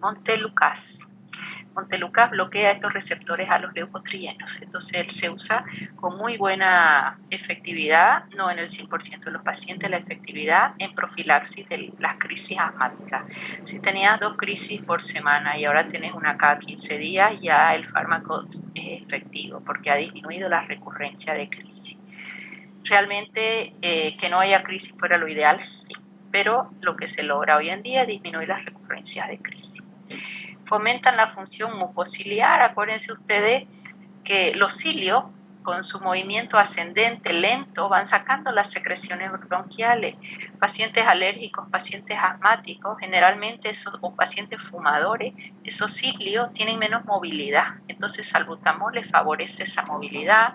A: Montelukast. Montelukast bloquea estos receptores a los leucotrienos, entonces él se usa con muy buena efectividad, no en el 100% de los pacientes, la efectividad en profilaxis de las crisis asmáticas. Si tenías 2 crisis por semana y ahora tenés una cada 15 días, ya el fármaco es efectivo porque ha disminuido la recurrencia de crisis. Realmente que no haya crisis fuera lo ideal, sí, pero lo que se logra hoy en día es disminuir las recurrencias de crisis. Fomentan la función mucociliar. Acuérdense ustedes que los cilios, con su movimiento ascendente lento, van sacando las secreciones bronquiales. Pacientes alérgicos, pacientes asmáticos, generalmente o pacientes fumadores, esos cilios tienen menos movilidad, entonces salbutamol les favorece esa movilidad.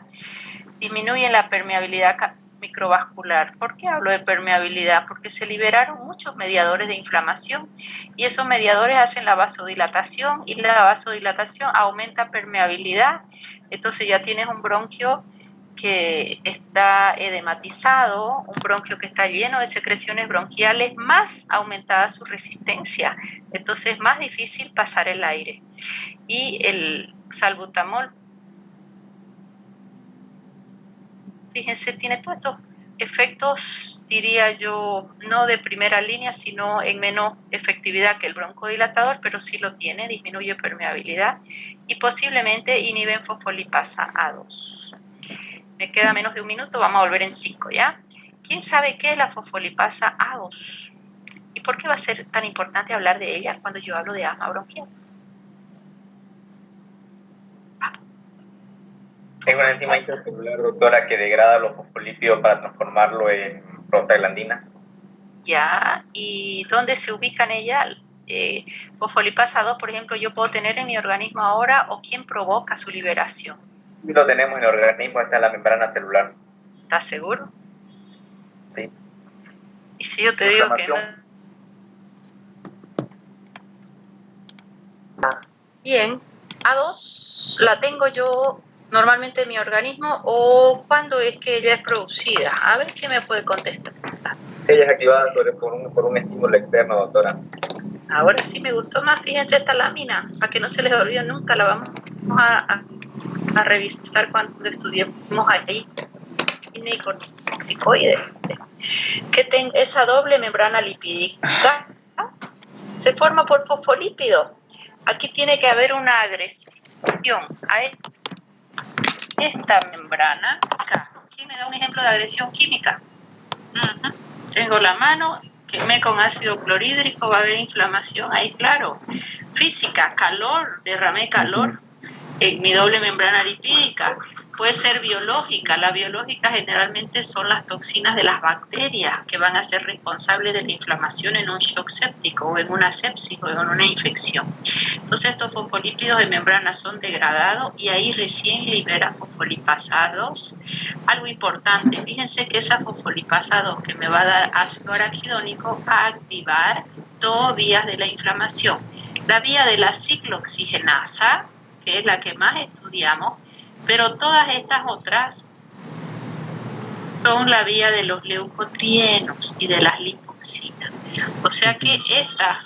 A: Disminuyen la permeabilidad microvascular. ¿Por qué hablo de permeabilidad? Porque se liberaron muchos mediadores de inflamación y esos mediadores hacen la vasodilatación y la vasodilatación aumenta permeabilidad. Entonces ya tienes un bronquio que está edematizado, un bronquio que está lleno de secreciones bronquiales, más aumentada su resistencia. Entonces es más difícil pasar el aire. Y el salbutamol, fíjense, tiene todos estos efectos, diría yo, no de primera línea, sino en menos efectividad que el broncodilatador, pero sí lo tiene, disminuye permeabilidad y posiblemente inhiben fosfolipasa A2. Me queda menos de un minuto, vamos a volver en 5, ¿ya? ¿Quién sabe qué es la fosfolipasa A2? ¿Y por qué va a ser tan importante hablar de ella cuando yo hablo de asma bronquial?
B: Es una enzima intracelular, doctora, que degrada los fosfolípidos para transformarlo en prostaglandinas.
A: Ya, ¿y dónde se ubican ellas? Fosfolipasa 2, por ejemplo, yo puedo tener en mi organismo ahora, o quién provoca su liberación.
B: Lo tenemos en el organismo, está en la membrana celular.
A: ¿Estás seguro?
B: Sí.
A: Y si yo te digo que no. Bien, A2 la tengo yo normalmente en mi organismo, o cuándo es que ella es producida. A ver quién me puede contestar.
B: Ella es activada por un estímulo externo, doctora.
A: Ahora sí me gustó más, fíjense esta lámina, para que no se les olvide nunca, la vamos a revisar cuando estudiemos ahí. Corticoides. Que esa doble membrana lipídica se forma por fosfolípidos. Aquí tiene que haber una agresión a esta membrana acá. ¿Quién me da un ejemplo de agresión química? Tengo la mano, quemé con ácido clorhídrico, va a haber inflamación ahí, claro. Física, calor, derramé calor. en mi doble membrana lipídica. Puede ser biológica. La biológica generalmente son las toxinas de las bacterias que van a ser responsables de la inflamación en un shock séptico o en una sepsis o en una infección. Entonces estos fosfolípidos de membrana son degradados y ahí recién libera fosfolipasados. Algo importante, fíjense que esa fosfolipasa 2 que me va a dar ácido araquidónico va a activar dos vías de la inflamación. La vía de la ciclooxigenasa, que es la que más estudiamos, pero todas estas otras son la vía de los leucotrienos y de las lipoxinas. O sea que esta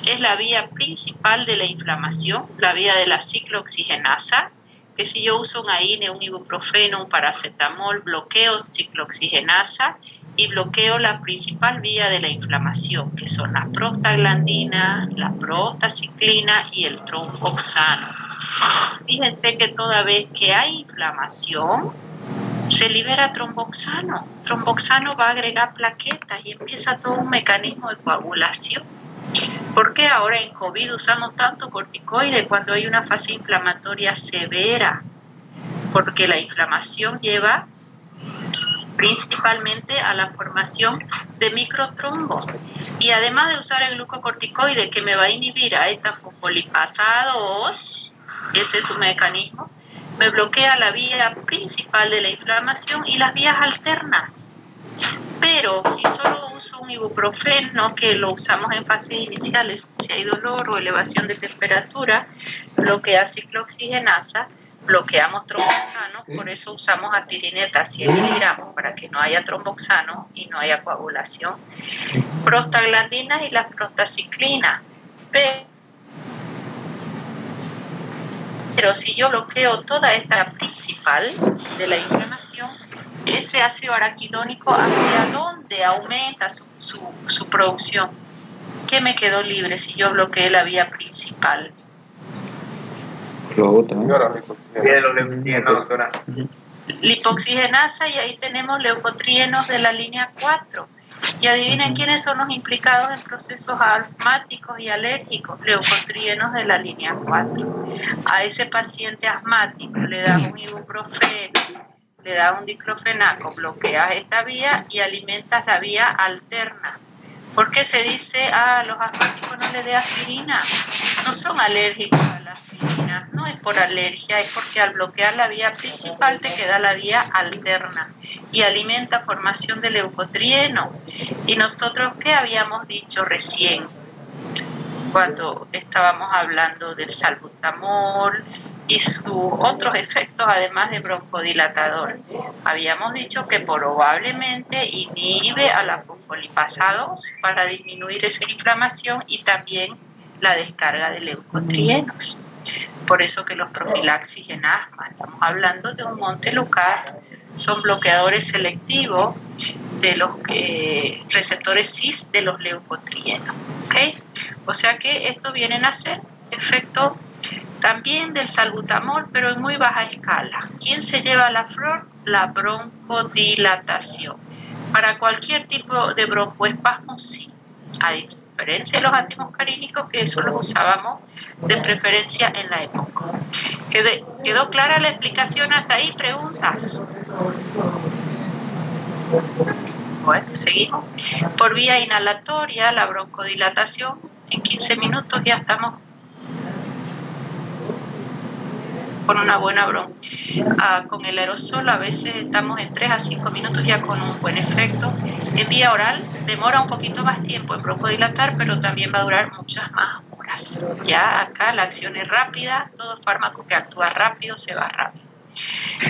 A: es la vía principal de la inflamación, la vía de la ciclooxigenasa, que si yo uso un AINE, un ibuprofeno, un paracetamol, bloqueo ciclooxigenasa y bloqueo la principal vía de la inflamación, que son la prostaglandina, la prostaciclina y el tromboxano. Fíjense que toda vez que hay inflamación, se libera tromboxano. Tromboxano va a agregar plaquetas y empieza todo un mecanismo de coagulación. ¿Por qué ahora en COVID usamos tanto corticoide cuando hay una fase inflamatoria severa? Porque la inflamación lleva principalmente a la formación de microtrombos. Y además de usar el glucocorticoide que me va a inhibir a esta fosfolipasa 2, ese es su mecanismo, me bloquea la vía principal de la inflamación y las vías alternas. Pero si solo uso un ibuprofeno, que lo usamos en fases iniciales, si hay dolor o elevación de temperatura, bloquea ciclooxigenasa, bloqueamos tromboxano, por eso usamos aspirineta 100 miligramos para que no haya tromboxano y no haya coagulación. Prostaglandinas y la prostaciclina. Pero si yo bloqueo toda esta principal de la inflamación, ese ácido araquidónico, ¿hacia dónde aumenta su producción? ¿Qué me quedó libre si yo bloqueé la vía principal? Lipoxigenasa, y ahí tenemos leucotrienos de la línea 4. Y adivinen quiénes son los implicados en procesos asmáticos y alérgicos, leucotrienos de la línea 4. A ese paciente asmático le da un ibuprofeno, le da un diclofenaco, bloqueas esta vía y alimentas la vía alterna. ¿Por qué se dice a los asmáticos no le dé aspirina? No son alérgicos a la aspirina, no es por alergia, es porque al bloquear la vía principal te queda la vía alterna y alimenta formación de leucotrieno. Y nosotros, ¿qué habíamos dicho recién cuando estábamos hablando del salbutamol y sus otros efectos además de broncodilatador? Habíamos dicho que probablemente inhibe a la fosfolipasa 2 para disminuir esa inflamación y también la descarga de leucotrienos. Por eso que los profilaxis en asma, estamos hablando de un Montelukast, son bloqueadores selectivos de los receptores cis de los leucotrienos. ¿Okay? O sea que esto vienen a ser efecto también del salbutamol, pero en muy baja escala. ¿Quién se lleva la flor? La broncodilatación. Para cualquier tipo de broncoespasmo, sí. A diferencia de los antimuscarínicos, que eso lo usábamos de preferencia en la época. ¿Quedó clara la explicación hasta ahí? ¿Preguntas? Bueno, seguimos. Por vía inhalatoria, la broncodilatación, en 15 minutos ya estamos con una buena con el aerosol a veces estamos en 3 a 5 minutos ya con un buen efecto. En vía oral demora un poquito más tiempo en broncodilatar, pero también va a durar muchas más horas. Ya acá la acción es rápida, todo fármaco que actúa rápido se va rápido.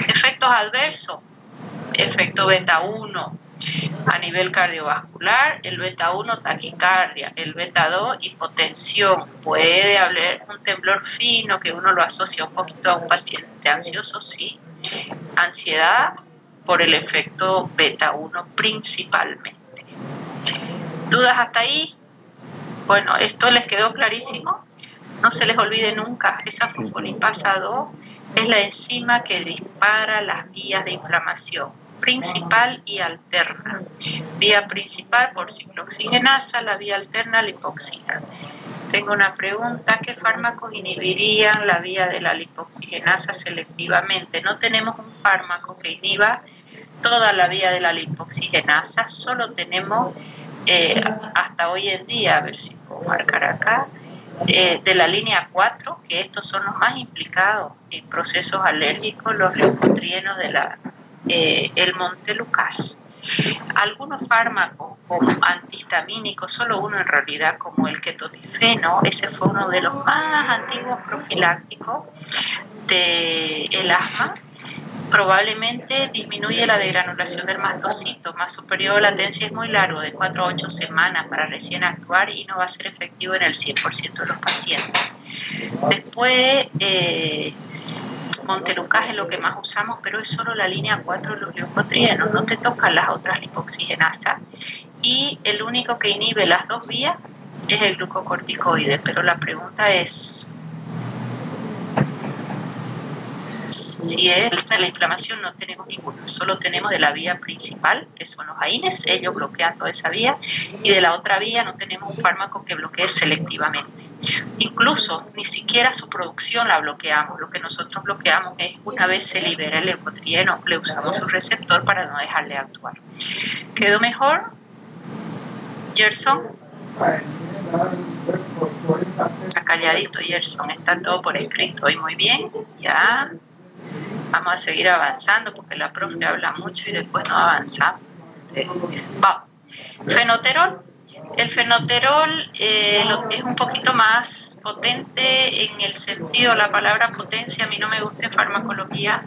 A: Efectos adversos, efecto beta 1 a nivel cardiovascular, el beta 1 taquicardia, el beta 2 hipotensión, puede haber un temblor fino que uno lo asocia un poquito a un paciente ansioso, sí, ansiedad por el efecto beta 1 principalmente. ¿Dudas hasta ahí? Bueno, esto les quedó clarísimo, no se les olvide nunca, esa fosfolipasa 2 es la enzima que dispara las vías de inflamación principal y alterna. Vía principal por ciclooxigenasa, la vía alterna lipoxina. Tengo una pregunta: ¿qué fármacos inhibirían la vía de la lipoxigenasa selectivamente? No tenemos un fármaco que inhiba toda la vía de la lipoxigenasa, solo tenemos hasta hoy en día, a ver si puedo marcar acá, de la línea 4, que estos son los más implicados en procesos alérgicos, los leucotrienos el montelukast. Algunos fármacos como antihistamínicos, solo uno en realidad, como el ketotifeno, ese fue uno de los más antiguos profilácticos del asma, probablemente disminuye la degranulación del mastocito, más su periodo de latencia es muy largo, de 4 a 8 semanas para recién actuar, y no va a ser efectivo en el 100% de los pacientes. Después, montelukast es lo que más usamos, pero es solo la línea 4 de los leucotrienos, no te tocan las otras lipoxigenasas, y el único que inhibe las dos vías es el glucocorticoide. Pero la pregunta es, si es la inflamación, no tenemos ninguno, solo tenemos de la vía principal, que son los AINES, ellos bloquean toda esa vía, y de la otra vía no tenemos un fármaco que bloquee selectivamente. Incluso ni siquiera su producción la bloqueamos, lo que nosotros bloqueamos es, una vez se libera el leucotrieno, le usamos su receptor para no dejarle actuar. ¿Quedó mejor, Gerson? Está calladito, Gerson, está todo por escrito hoy. Muy bien, ya. Vamos a seguir avanzando porque la profe habla mucho y después no avanzamos. Vamos. Fenoterol. El fenoterol es un poquito más potente en el sentido, la palabra potencia a mí no me gusta en farmacología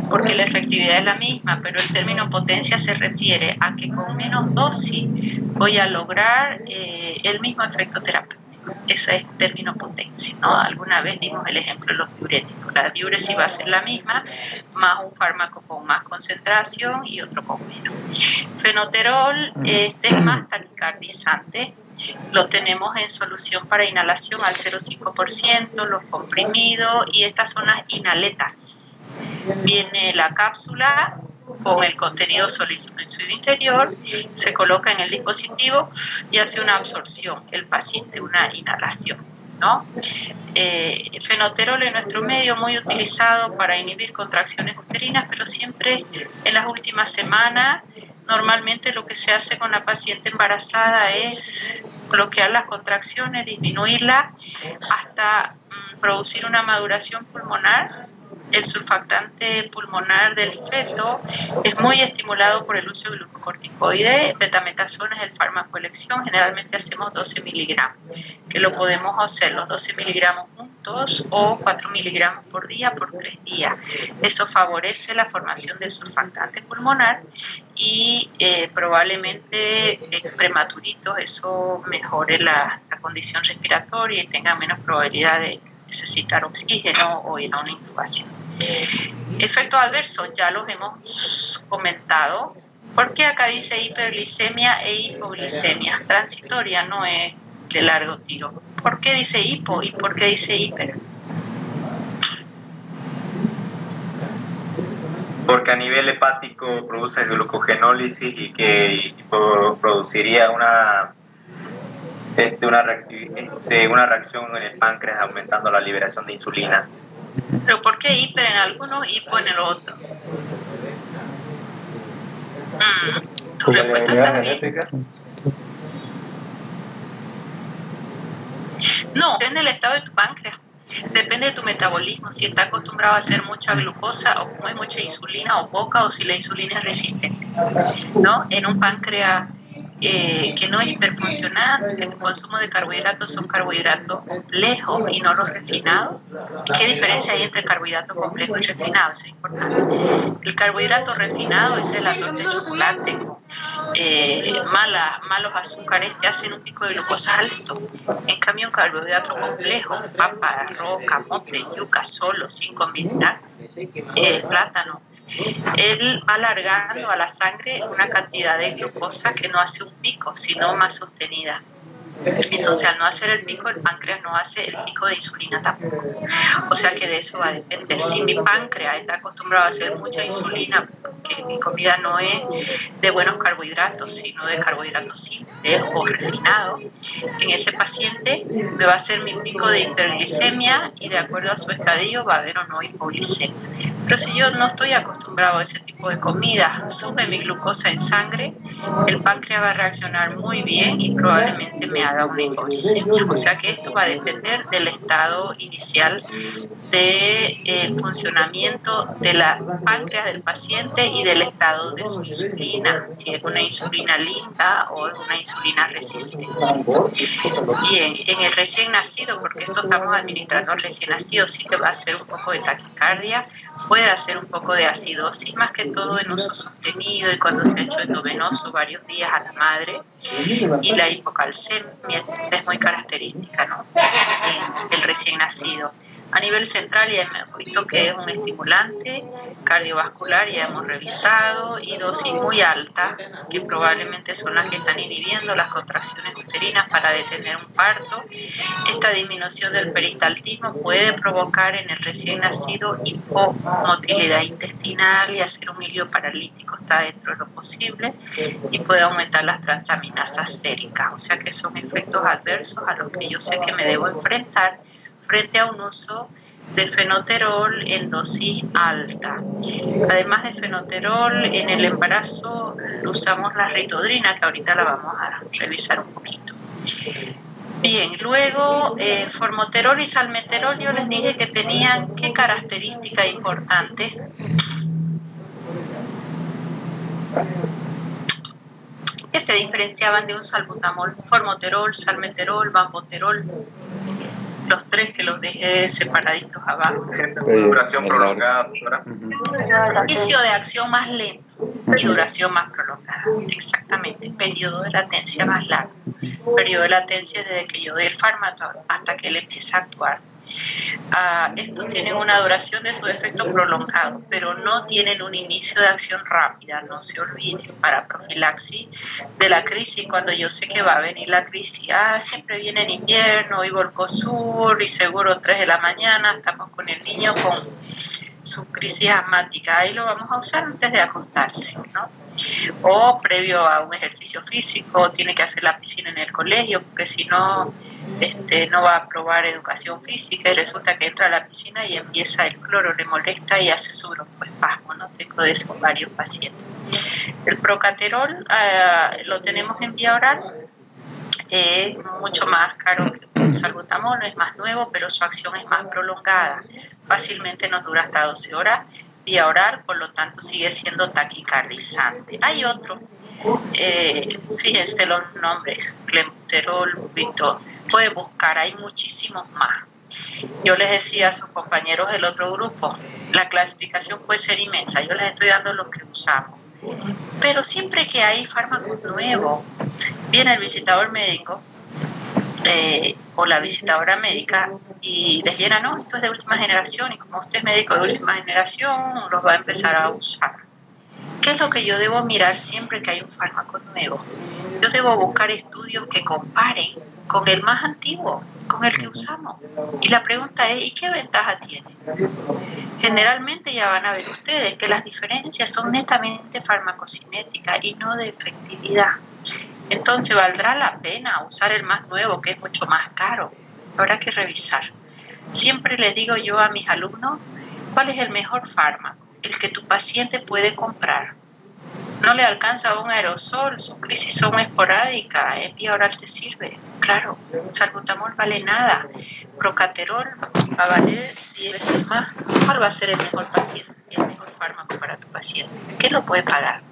A: porque la efectividad es la misma, pero el término potencia se refiere a que con menos dosis voy a lograr el mismo efecto terapéutico. Ese es el término potencia, ¿no? Alguna vez dimos el ejemplo de los diuréticos. La diuresis va a ser la misma, más un fármaco con más concentración y otro con menos. Fenoterol este es más taquicardizante, lo tenemos en solución para inhalación al 0,5%, los comprimidos, y estas son las inhaletas. Viene la cápsula con el contenido sólido en su interior, se coloca en el dispositivo y hace una absorción el paciente, una inhalación, ¿no? Fenoterol en nuestro medio muy utilizado para inhibir contracciones uterinas, pero siempre en las últimas semanas. Normalmente lo que se hace con la paciente embarazada es bloquear las contracciones, disminuirlas hasta producir una maduración pulmonar. El surfactante pulmonar del feto es muy estimulado por el uso de glucocorticoide. Betametasona es el fármaco de elección. Generalmente hacemos 12 miligramos, que lo podemos hacer los 12 miligramos juntos o 4 miligramos por día por 3 días. Eso favorece la formación del surfactante pulmonar y probablemente prematuritos eso mejore la condición respiratoria y tengan menos probabilidad de necesitar oxígeno o ir a una intubación. Efectos adversos ya los hemos comentado. ¿Por qué acá dice hiperglicemia e hipoglicemia? Transitoria, no es de largo tiro. ¿Por qué dice hipo y por qué dice hiper?
B: Porque a nivel hepático produce glucogenólisis y que produciría una reacción en el páncreas aumentando la liberación de insulina.
A: ¿Pero por qué hiper en algunos y hipo en el otro? ¿Tu respuesta está bien? No, depende del estado de tu páncreas. Depende de tu metabolismo, si está acostumbrado a hacer mucha glucosa o como hay mucha insulina o poca, o si la insulina es resistente, ¿no? En un páncreas que no es hiperfuncionante, el consumo de carbohidratos son carbohidratos complejos y no los refinados. ¿Qué diferencia hay entre carbohidratos complejos y refinados? Eso es importante. El carbohidrato refinado es la torta de chocolate con malos azúcares que hacen un pico de glucosa alto. En cambio, un carbohidrato complejo, papa, arroz, camote, yuca, solo, sin combinar, plátano, él va alargando a la sangre una cantidad de glucosa que no hace un pico, sino más sostenida. Entonces, al no hacer el pico, el páncreas no hace el pico de insulina tampoco. O sea que de eso va a depender. Si mi páncreas está acostumbrado a hacer mucha insulina, porque mi comida no es de buenos carbohidratos, sino de carbohidratos simples o refinados, en ese paciente me va a hacer mi pico de hiperglicemia y de acuerdo a su estadio va a haber o no hipoglicemia. Pero si yo no estoy acostumbrado a ese tipo de comida, sube mi glucosa en sangre, el páncreas va a reaccionar muy bien y probablemente me haga una hipoglicemia. O sea que esto va a depender del estado inicial de funcionamiento de la páncreas del paciente y del estado de su insulina, si es una insulina linda o es una insulina resistente. Bien, en el recién nacido, porque esto estamos administrando al recién nacido, sí que va a hacer un poco de taquicardia, puede hacer un poco de acidosis, más que todo en uso sostenido y cuando se ha hecho endovenoso varios días a la madre, y la hipocalcemia es muy característica, ¿no?, en el recién nacido. A nivel central ya hemos visto que es un estimulante cardiovascular, ya hemos revisado, y dosis muy alta, que probablemente son las que están inhibiendo las contracciones uterinas para detener un parto. Esta disminución del peristaltismo puede provocar en el recién nacido hipomotilidad intestinal y hacer un hilio paralítico, está dentro de lo posible, y puede aumentar las transaminasas séricas, o sea que son efectos adversos a los que yo sé que me debo enfrentar frente a un uso de fenoterol en dosis alta. Además de fenoterol, en el embarazo usamos la ritodrina, que ahorita la vamos a revisar un poquito. Bien, luego formoterol y salmeterol, yo les dije que tenían qué característica importante. Que se diferenciaban de un salbutamol: formoterol, salmeterol, bamboterol. Los tres que los dejé separaditos abajo.
B: Duración prolongada.
A: Inicio de acción más lento y duración más prolongada. Exactamente. Periodo de latencia más largo. Periodo de latencia desde que yo doy el fármaco hasta que él empieza a actuar. Estos tienen una duración de su efecto prolongado, pero no tienen un inicio de acción rápida. No se olviden, para profilaxis de la crisis, cuando yo sé que va a venir la crisis, siempre viene en invierno y Volcosur y seguro 3 de la mañana, estamos con el niño con su crisis asmática, ahí lo vamos a usar antes de acostarse, ¿no? O previo a un ejercicio físico, tiene que hacer la piscina en el colegio, porque si no, no va a probar educación física y resulta que entra a la piscina y empieza el cloro, le molesta y hace su broncoespasmo, ¿no? Tengo de esos varios pacientes. El procaterol lo tenemos en vía oral, mucho más caro que un salbutamol, es más nuevo, pero su acción es más prolongada. Fácilmente nos dura hasta 12 horas vía oral, por lo tanto sigue siendo taquicardizante. Hay otro, fíjense los nombres: clenbuterol, bupitrol, pueden buscar, hay muchísimos más. Yo les decía a sus compañeros del otro grupo, la clasificación puede ser inmensa, yo les estoy dando los que usamos. Pero siempre que hay fármacos nuevos, viene el visitador médico o la visitadora médica y les llena, no, esto es de última generación y como usted es médico de última generación, los va a empezar a usar. ¿Qué es lo que yo debo mirar siempre que hay un fármaco nuevo? Yo debo buscar estudios que comparen con el más antiguo, con el que usamos. Y la pregunta es, ¿y qué ventaja tiene? Generalmente ya van a ver ustedes que las diferencias son netamente farmacocinéticas y no de efectividad. Entonces, ¿valdrá la pena usar el más nuevo, que es mucho más caro? Habrá que revisar. Siempre les digo yo a mis alumnos, ¿cuál es el mejor fármaco? El que tu paciente puede comprar. No le alcanza un aerosol, sus crisis son esporádicas, en vía oral te sirve. Claro, salbutamol vale nada, procaterol va a valer 10 veces más. ¿Cuál va a ser el mejor paciente, el mejor fármaco para tu paciente? ¿Qué lo puede pagar?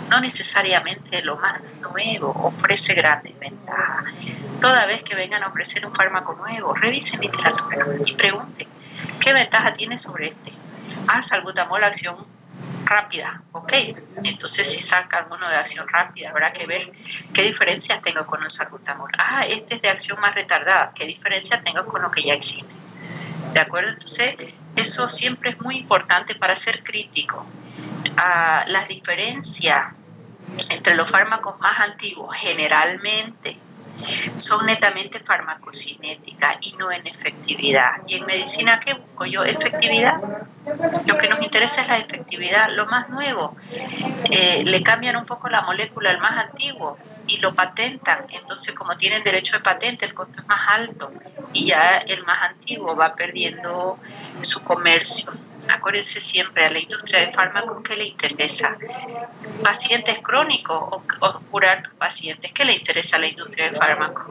A: No necesariamente lo más nuevo ofrece grandes ventajas. Toda vez que vengan a ofrecer un fármaco nuevo, revisen literatura y pregunten, ¿qué ventaja tiene sobre este? Salbutamol, acción rápida, ok, entonces si saca alguno de acción rápida, habrá que ver qué diferencias tengo con el salbutamol. Este es de acción más retardada, qué diferencia tengo con lo que ya existe, ¿de acuerdo? Entonces eso siempre es muy importante para ser crítico. Las diferencias entre los fármacos más antiguos generalmente son netamente farmacocinéticas y no en efectividad. ¿Y en medicina qué busco yo? Efectividad. Lo que nos interesa es la efectividad, lo más nuevo. Le cambian un poco la molécula al más antiguo y lo patentan. Entonces, como tienen derecho de patente, el costo es más alto y ya el más antiguo va perdiendo su comercio. Acuérdense siempre, a la industria de fármacos, ¿qué le interesa? ¿Pacientes crónicos o curar tus pacientes? ¿Qué le interesa a la industria de fármacos?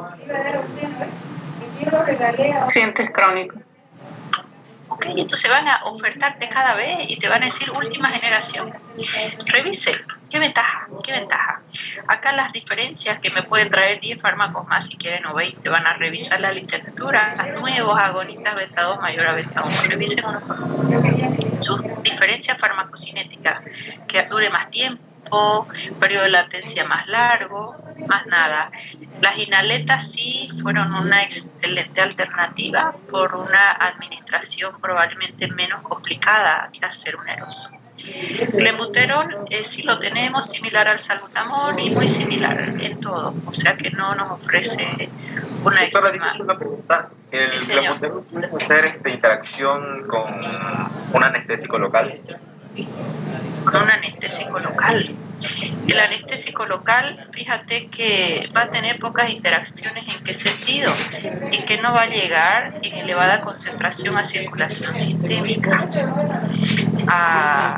F: Pacientes crónicos.
A: Ok, entonces van a ofertarte cada vez y te van a decir última generación. Revise, ¿qué ventaja? ¿Qué ventaja? Acá las diferencias que me pueden traer 10 fármacos más, si quieren, o 20, van a revisar la literatura, nuevos agonistas beta 2 mayor a beta 1. Revisen uno por uno. Sus diferencias farmacocinéticas, que dure más tiempo, periodo de latencia más largo, más nada. Las inhaletas sí fueron una excelente alternativa por una administración probablemente menos complicada que hacer un aerosol. Clenbuterol sí lo tenemos, similar al salbutamol y muy similar en todo, o sea que no nos ofrece una extrema.
B: Una pregunta. ¿El clenbuterol puede hacer interacción con un anestésico local?
A: Con un anestésico local. El anestésico local, fíjate que va a tener pocas interacciones. ¿En qué sentido? En que no va a llegar en elevada concentración a circulación sistémica. A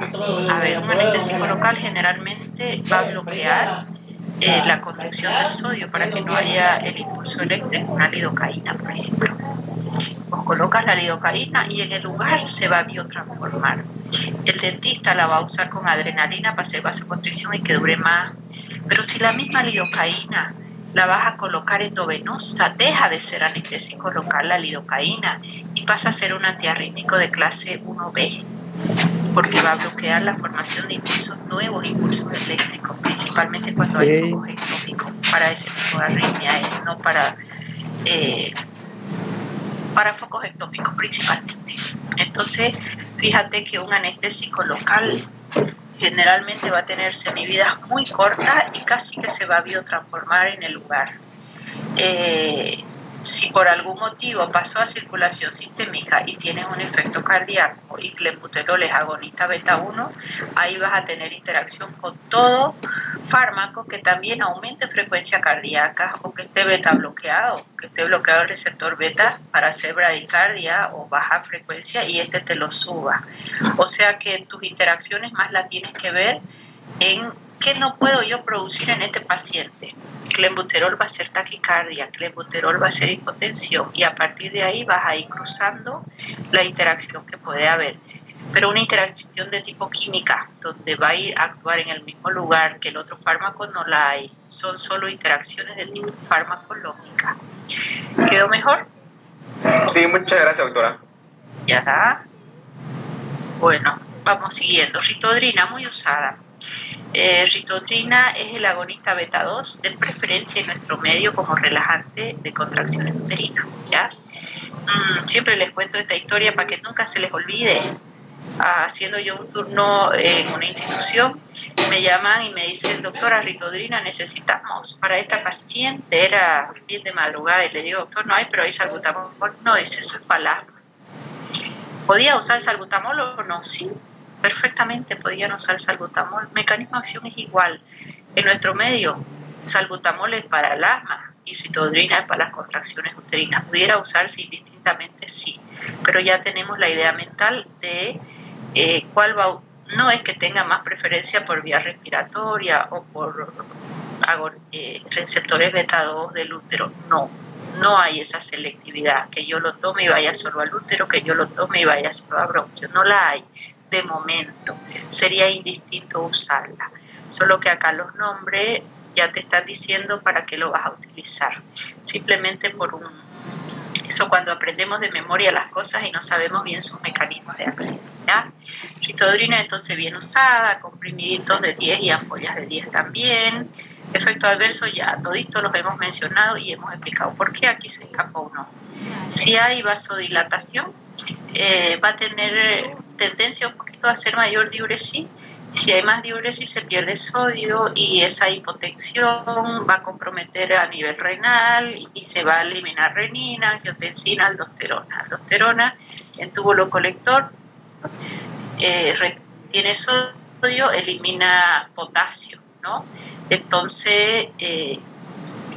A: ver, un anestésico local generalmente va a bloquear la conducción del sodio para que no haya el impulso eléctrico, una lidocaína, por ejemplo. Vos colocas la lidocaína y en el lugar se va a biotransformar. El dentista la va a usar con adrenalina para hacer vasoconstricción y que dure más. Pero si la misma lidocaína la vas a colocar endovenosa, deja de ser anestésico local la lidocaína y pasa a ser un antiarrítmico de clase 1B, porque va a bloquear la formación de impulsos nuevos, impulsos eléctricos, principalmente cuando hay focos ectópicos, para ese tipo de arritmia, no para focos ectópicos principalmente. Entonces, fíjate que un anestésico local generalmente va a tener semividas muy cortas y casi que se va a biotransformar en el lugar. Si por algún motivo pasó a circulación sistémica y tienes un efecto cardíaco y clenbuterol es agonista beta 1, ahí vas a tener interacción con todo fármaco que también aumente frecuencia cardíaca o que esté beta bloqueado, que esté bloqueado el receptor beta para hacer bradicardia o baja frecuencia y este te lo suba. O sea que tus interacciones más las tienes que ver en qué no puedo yo producir en este paciente. Clenbuterol va a ser taquicardia, clenbuterol va a ser hipotensión y a partir de ahí vas a ir cruzando la interacción que puede haber. Pero una interacción de tipo química, donde va a ir a actuar en el mismo lugar que el otro fármaco, no la hay. Son solo interacciones de tipo farmacológica. ¿Quedó mejor?
B: Sí, muchas gracias, doctora.
A: Ya. Bueno, vamos siguiendo. Ritodrina, muy usada. Ritodrina es el agonista beta 2 de preferencia en nuestro medio como relajante de contracciones uterinas, ¿ya? Siempre les cuento esta historia para que nunca se les olvide. Haciendo yo un turno en una institución, me llaman y me dicen: doctora, Ritodrina necesitamos para esta paciente. Era bien de madrugada y le digo: doctor, no hay, pero hay salbutamol. No, dice, eso es palasma. ¿Podía usar salbutamol o no? Sí, perfectamente podían usar salbutamol. Mecanismo de acción es igual. En nuestro medio, salbutamol es para el asma y ritodrina es para las contracciones uterinas. ¿Pudiera usarse indistintamente? Sí, pero ya tenemos la idea mental de cuál va. No es que tenga más preferencia por vía respiratoria o por receptores beta 2 del útero. No hay esa selectividad, que yo lo tome y vaya solo al útero, que yo lo tome y vaya solo a bronquio. No la hay de momento. Sería indistinto usarla. Solo que acá los nombres ya te están diciendo para qué lo vas a utilizar. Simplemente eso cuando aprendemos de memoria las cosas y no sabemos bien sus mecanismos de acción, ¿ya? Ritodrina entonces bien usada, comprimiditos de 10 y ampollas de 10 también. Efecto adverso ya toditos los hemos mencionado y hemos explicado por qué. Aquí se escapó uno. Si hay vasodilatación, va a tener tendencia un poquito a hacer mayor diuresis Si hay más diuresis se pierde sodio y esa hipotensión va a comprometer a nivel renal y se va a eliminar renina, angiotensina, aldosterona. Aldosterona en túbulo colector retiene sodio, elimina potasio, ¿no? Entonces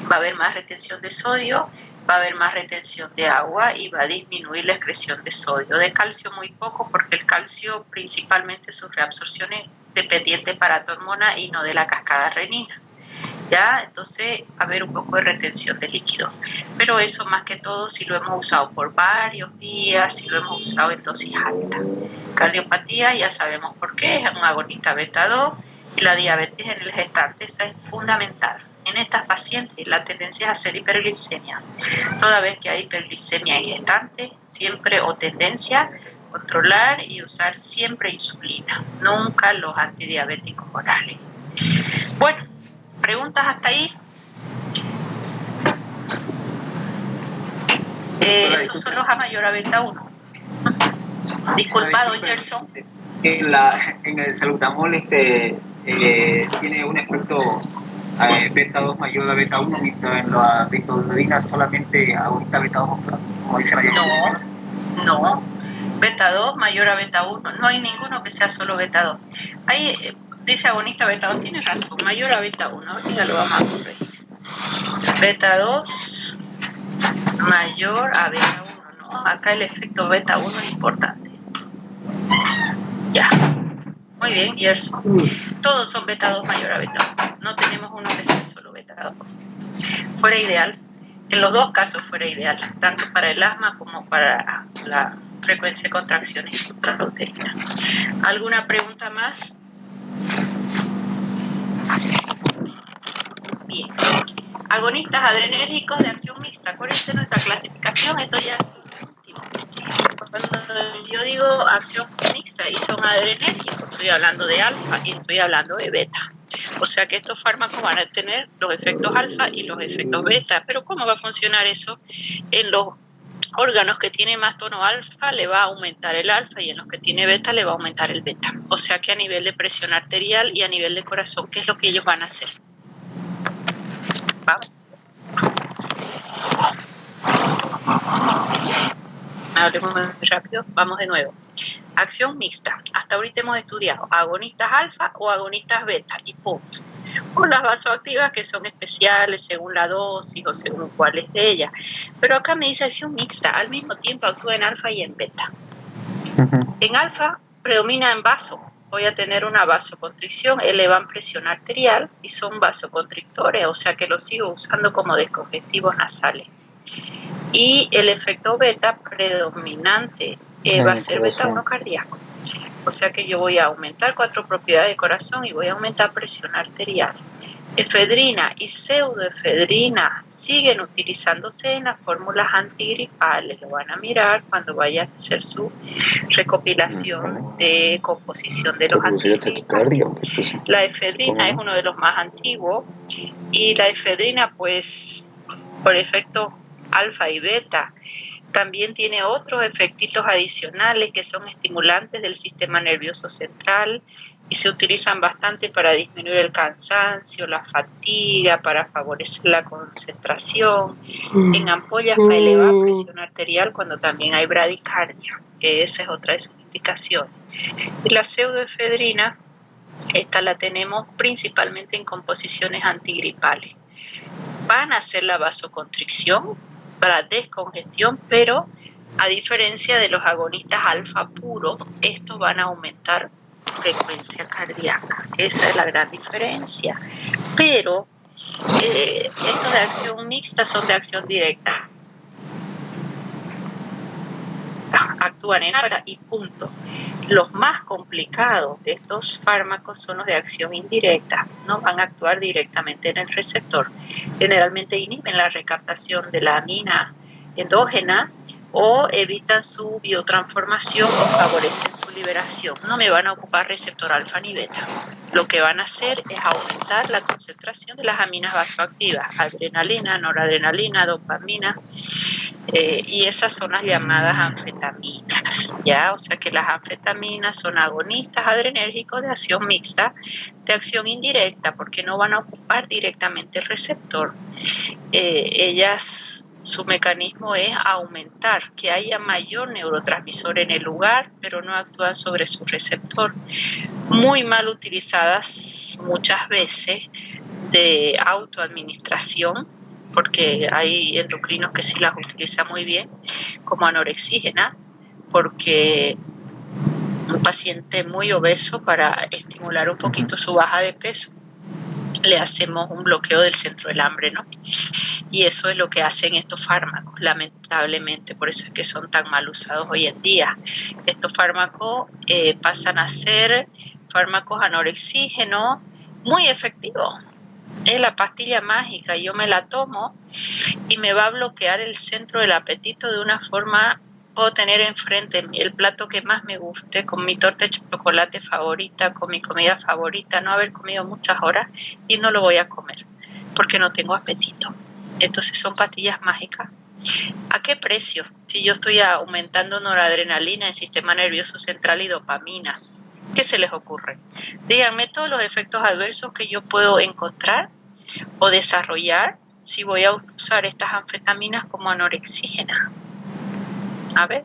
A: va a haber más retención de sodio, va a haber más retención de agua y va a disminuir la excreción de sodio. De calcio muy poco, porque el calcio principalmente su reabsorción es dependiente para tu hormona y no de la cascada renina. ¿Ya? Entonces va a haber un poco de retención de líquido. Pero eso más que todo si lo hemos usado por varios días, si lo hemos usado en dosis altas. Cardiopatía ya sabemos por qué, es un agonista beta 2 y la diabetes en el gestante, esa es fundamental. En estas pacientes la tendencia es a hacer hiperglicemia. Toda vez que hay hiperglicemia en gestante, siempre o tendencia controlar y usar siempre insulina, nunca los antidiabéticos orales. Bueno, ¿preguntas hasta ahí? Esos son los A mayor a beta 1. Disculpado, Gerson.
G: En el salbutamol tiene un efecto beta 2 mayor a beta 1, mientras en la betadorina solamente agonista beta 2, como dice la diapositiva.
A: No, beta 2 mayor a beta 1, no hay ninguno que sea solo beta 2. Ahí dice agonista beta 2, tiene razón, mayor a beta 1, ahorita lo vamos a corregir. Beta 2 mayor a beta 1, ¿no? Acá el efecto beta 1 es importante. Ya. Muy bien, Gerson. Todos son beta 2 mayor a beta 1. No tenemos uno que sea solo beta 2. Fuera ideal. En los dos casos fuera ideal, tanto para el asma como para la frecuencia de contracciones intrauterinas. ¿Alguna pregunta más? Bien. Agonistas adrenérgicos de acción mixta. Acuérdense nuestra clasificación, esto ya es último. Cuando yo digo acción mixta y son adrenérgicos, estoy hablando de alfa y estoy hablando de beta. O sea que estos fármacos van a tener los efectos alfa y los efectos beta. Pero ¿cómo va a funcionar eso? En los órganos que tienen más tono alfa le va a aumentar el alfa y en los que tiene beta le va a aumentar el beta. O sea que a nivel de presión arterial y a nivel de corazón, ¿qué es lo que ellos van a hacer? Vamos. Hablemos muy rápido, vamos de nuevo. Acción mixta. Hasta ahorita hemos estudiado agonistas alfa o agonistas beta y punto. O las vasoactivas que son especiales según la dosis o según cuáles de ellas. Pero acá me dice acción mixta. Al mismo tiempo actúa en alfa y en beta. En alfa predomina en vaso. Voy a tener una vasoconstricción, elevan presión arterial y son vasoconstrictores, o sea que los sigo usando como descongestivos nasales. Y el efecto beta predominante va a ser beta 1 cardíaco. O sea que yo voy a aumentar 4 propiedades de corazón y voy a aumentar presión arterial. Efedrina y pseudoefedrina siguen utilizándose en las fórmulas antigripales. Lo van a mirar cuando vayan a hacer su recopilación de composición de los antigripales. La efedrina es uno de los más antiguos y la efedrina, pues, por efecto alfa y beta, también tiene otros efectitos adicionales que son estimulantes del sistema nervioso central y se utilizan bastante para disminuir el cansancio, la fatiga, para favorecer la concentración, en ampollas para elevar presión arterial cuando también hay bradicardia, que esa es otra de sus indicaciones. Y la pseudoefedrina, esta la tenemos principalmente en composiciones antigripales. Van a hacer la vasoconstricción para descongestión, pero a diferencia de los agonistas alfa puros, estos van a aumentar frecuencia cardíaca. Esa es la gran diferencia. Pero estos de acción mixta son de acción directa. Actúan en alfa y punto. Los más complicados de estos fármacos son los de acción indirecta. No van a actuar directamente en el receptor. Generalmente inhiben la recaptación de la amina endógena o evitan su biotransformación o favorecen su liberación. No me van a ocupar receptor alfa ni beta. Lo que van a hacer es aumentar la concentración de las aminas vasoactivas, adrenalina, noradrenalina, dopamina, Y esas son las llamadas anfetaminas, ¿ya? O sea que las anfetaminas son agonistas adrenérgicos de acción mixta, de acción indirecta, porque no van a ocupar directamente el receptor. Ellas, su mecanismo es aumentar, que haya mayor neurotransmisor en el lugar, pero no actúan sobre su receptor. Muy mal utilizadas muchas veces de autoadministración, porque hay endocrinos que sí las utilizan muy bien, como anorexígena, porque un paciente muy obeso, para estimular un poquito su baja de peso, le hacemos un bloqueo del centro del hambre, ¿no? Y eso es lo que hacen estos fármacos, lamentablemente, por eso es que son tan mal usados hoy en día. Estos fármacos pasan a ser fármacos anorexígenos muy efectivos. Es la pastilla mágica, yo me la tomo y me va a bloquear el centro del apetito de una forma. Puedo tener enfrente el plato que más me guste, con mi torta de chocolate favorita, con mi comida favorita, no haber comido muchas horas y no lo voy a comer porque no tengo apetito. Entonces son pastillas mágicas. ¿A qué precio? Si yo estoy aumentando noradrenalina, el sistema nervioso central y dopamina, ¿qué se les ocurre? Díganme todos los efectos adversos que yo puedo encontrar o desarrollar si voy a usar estas anfetaminas como anorexígenas. A ver.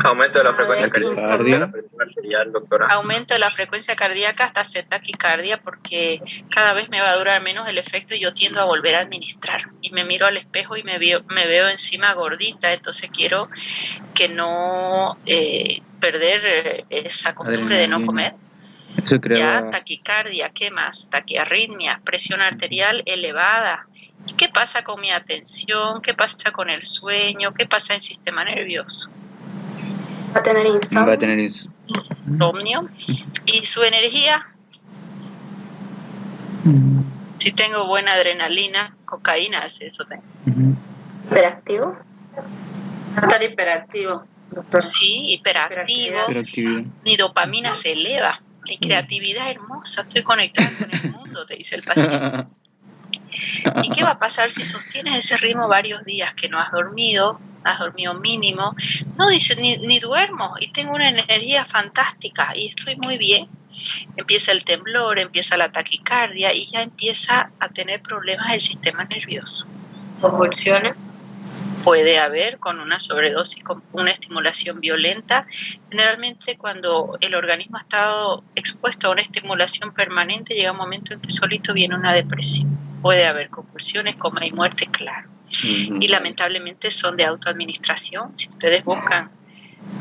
B: Aumento de la frecuencia
E: cardíaca.
A: Aumento de la frecuencia cardíaca hasta hacer taquicardia, porque cada vez me va a durar menos el efecto y yo tiendo a volver a administrar. Y me miro al espejo y me veo encima gordita, entonces quiero que no perder esa costumbre de no comer.
E: Eso
A: Ya, taquicardia, ¿qué más? Taquiarritmia, presión arterial elevada. ¿Y qué pasa con mi atención? ¿Qué pasa con el sueño? ¿Qué pasa en el sistema nervioso?
D: Va a tener insomnio.
E: Va a tener
A: insomnio. ¿Y su energía? Si tengo buena adrenalina, cocaína hace eso también.
D: Hiperactivo.
F: Va a estar hiperactivo, doctor.
A: Sí, hiperactivo. Mi dopamina se eleva. Mi creatividad hermosa. Estoy conectada con el mundo, te dice el paciente. ¿Y qué va a pasar si sostienes ese ritmo varios días que no has dormido mínimo? No, dice, ni duermo y tengo una energía fantástica y estoy muy bien. Empieza el temblor, empieza la taquicardia y ya empieza a tener problemas el sistema nervioso.
F: ¿Convulsiones?
A: Puede haber con una sobredosis, con una estimulación violenta. Generalmente cuando el organismo ha estado expuesto a una estimulación permanente, llega un momento en que solito viene una depresión. Puede haber convulsiones, coma y muerte, claro. Y lamentablemente son de autoadministración. Si ustedes buscan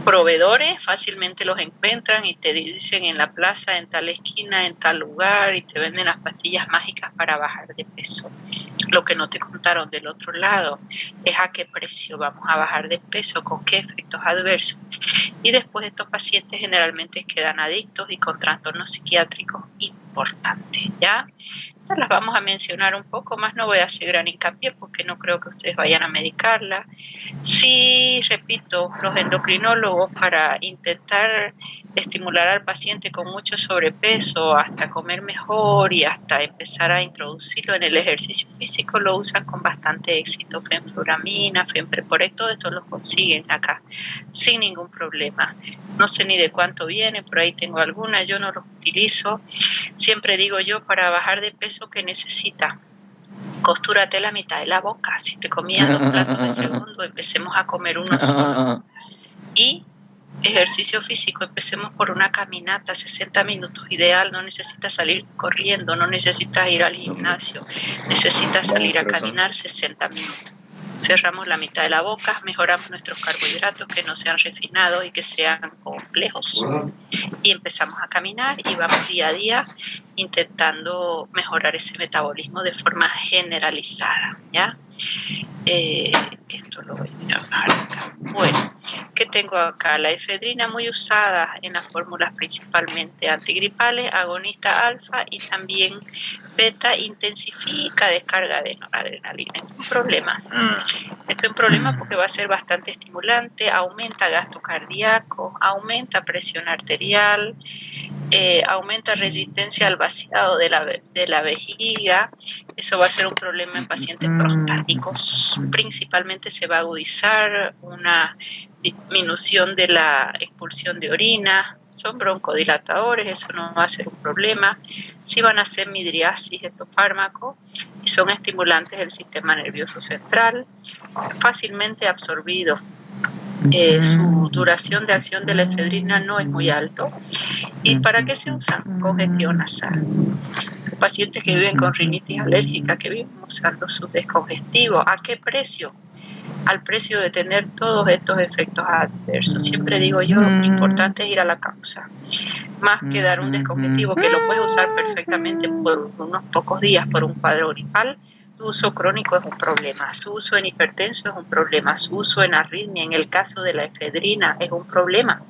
A: proveedores, fácilmente los encuentran y te dicen en la plaza, en tal esquina, en tal lugar, y te venden las pastillas mágicas para bajar de peso. Lo que no te contaron del otro lado es a qué precio vamos a bajar de peso, con qué efectos adversos. Y después estos pacientes generalmente quedan adictos y con trastornos psiquiátricos importantes, ¿ya? Las vamos a mencionar un poco más, no voy a hacer gran hincapié porque no creo que ustedes vayan a medicarla. Sí, repito, los endocrinólogos, para intentar estimular al paciente con mucho sobrepeso hasta comer mejor y hasta empezar a introducirlo en el ejercicio físico, lo usan con bastante éxito. Fenfluramina, Fenpreporec, todo esto lo consiguen acá sin ningún problema. No sé ni de cuánto viene, por ahí tengo alguna, yo no los utilizo. Siempre digo yo, para bajar de peso, ¿qué necesita? Costúrate la mitad de la boca. Si te comías 2 platos de segundo, empecemos a comer uno solo. Y ejercicio físico, empecemos por una caminata, 60 minutos ideal. No necesitas salir corriendo, no necesitas ir al gimnasio, necesitas salir a caminar 60 minutos. Cerramos la mitad de la boca, mejoramos nuestros carbohidratos, que no sean refinados y que sean complejos, y empezamos a caminar y vamos día a día intentando mejorar ese metabolismo de forma generalizada, ¿ya? Esto lo voy a bajar acá. Bueno, ¿qué tengo acá? La efedrina, muy usada en las fórmulas principalmente antigripales, agonista alfa y también beta, intensifica descarga de noradrenalina. Un problema. Esto es un problema porque va a ser bastante estimulante, aumenta gasto cardíaco, aumenta presión arterial, aumenta resistencia al vaciado de la vejiga. Eso va a ser un problema en pacientes prostáticos. Principalmente se va a agudizar una disminución de la expulsión de orina. Son broncodilatadores, eso no va a ser un problema. Sí van a ser midriasis estos fármacos y son estimulantes del sistema nervioso central, fácilmente absorbidos. Su duración de acción de la efedrina no es muy alto. ¿Y para qué se usan? Congestión nasal. Pacientes que viven con rinitis alérgica, que viven usando sus descongestivos. ¿A qué precio? Al precio de tener todos estos efectos adversos. Siempre digo yo, lo importante es ir a la causa. Más que dar un descongestivo que lo puedes usar perfectamente por unos pocos días por un cuadro gripal. Su uso crónico es un problema, su uso en hipertenso es un problema, su uso en arritmia, en el caso de la efedrina, es un problema.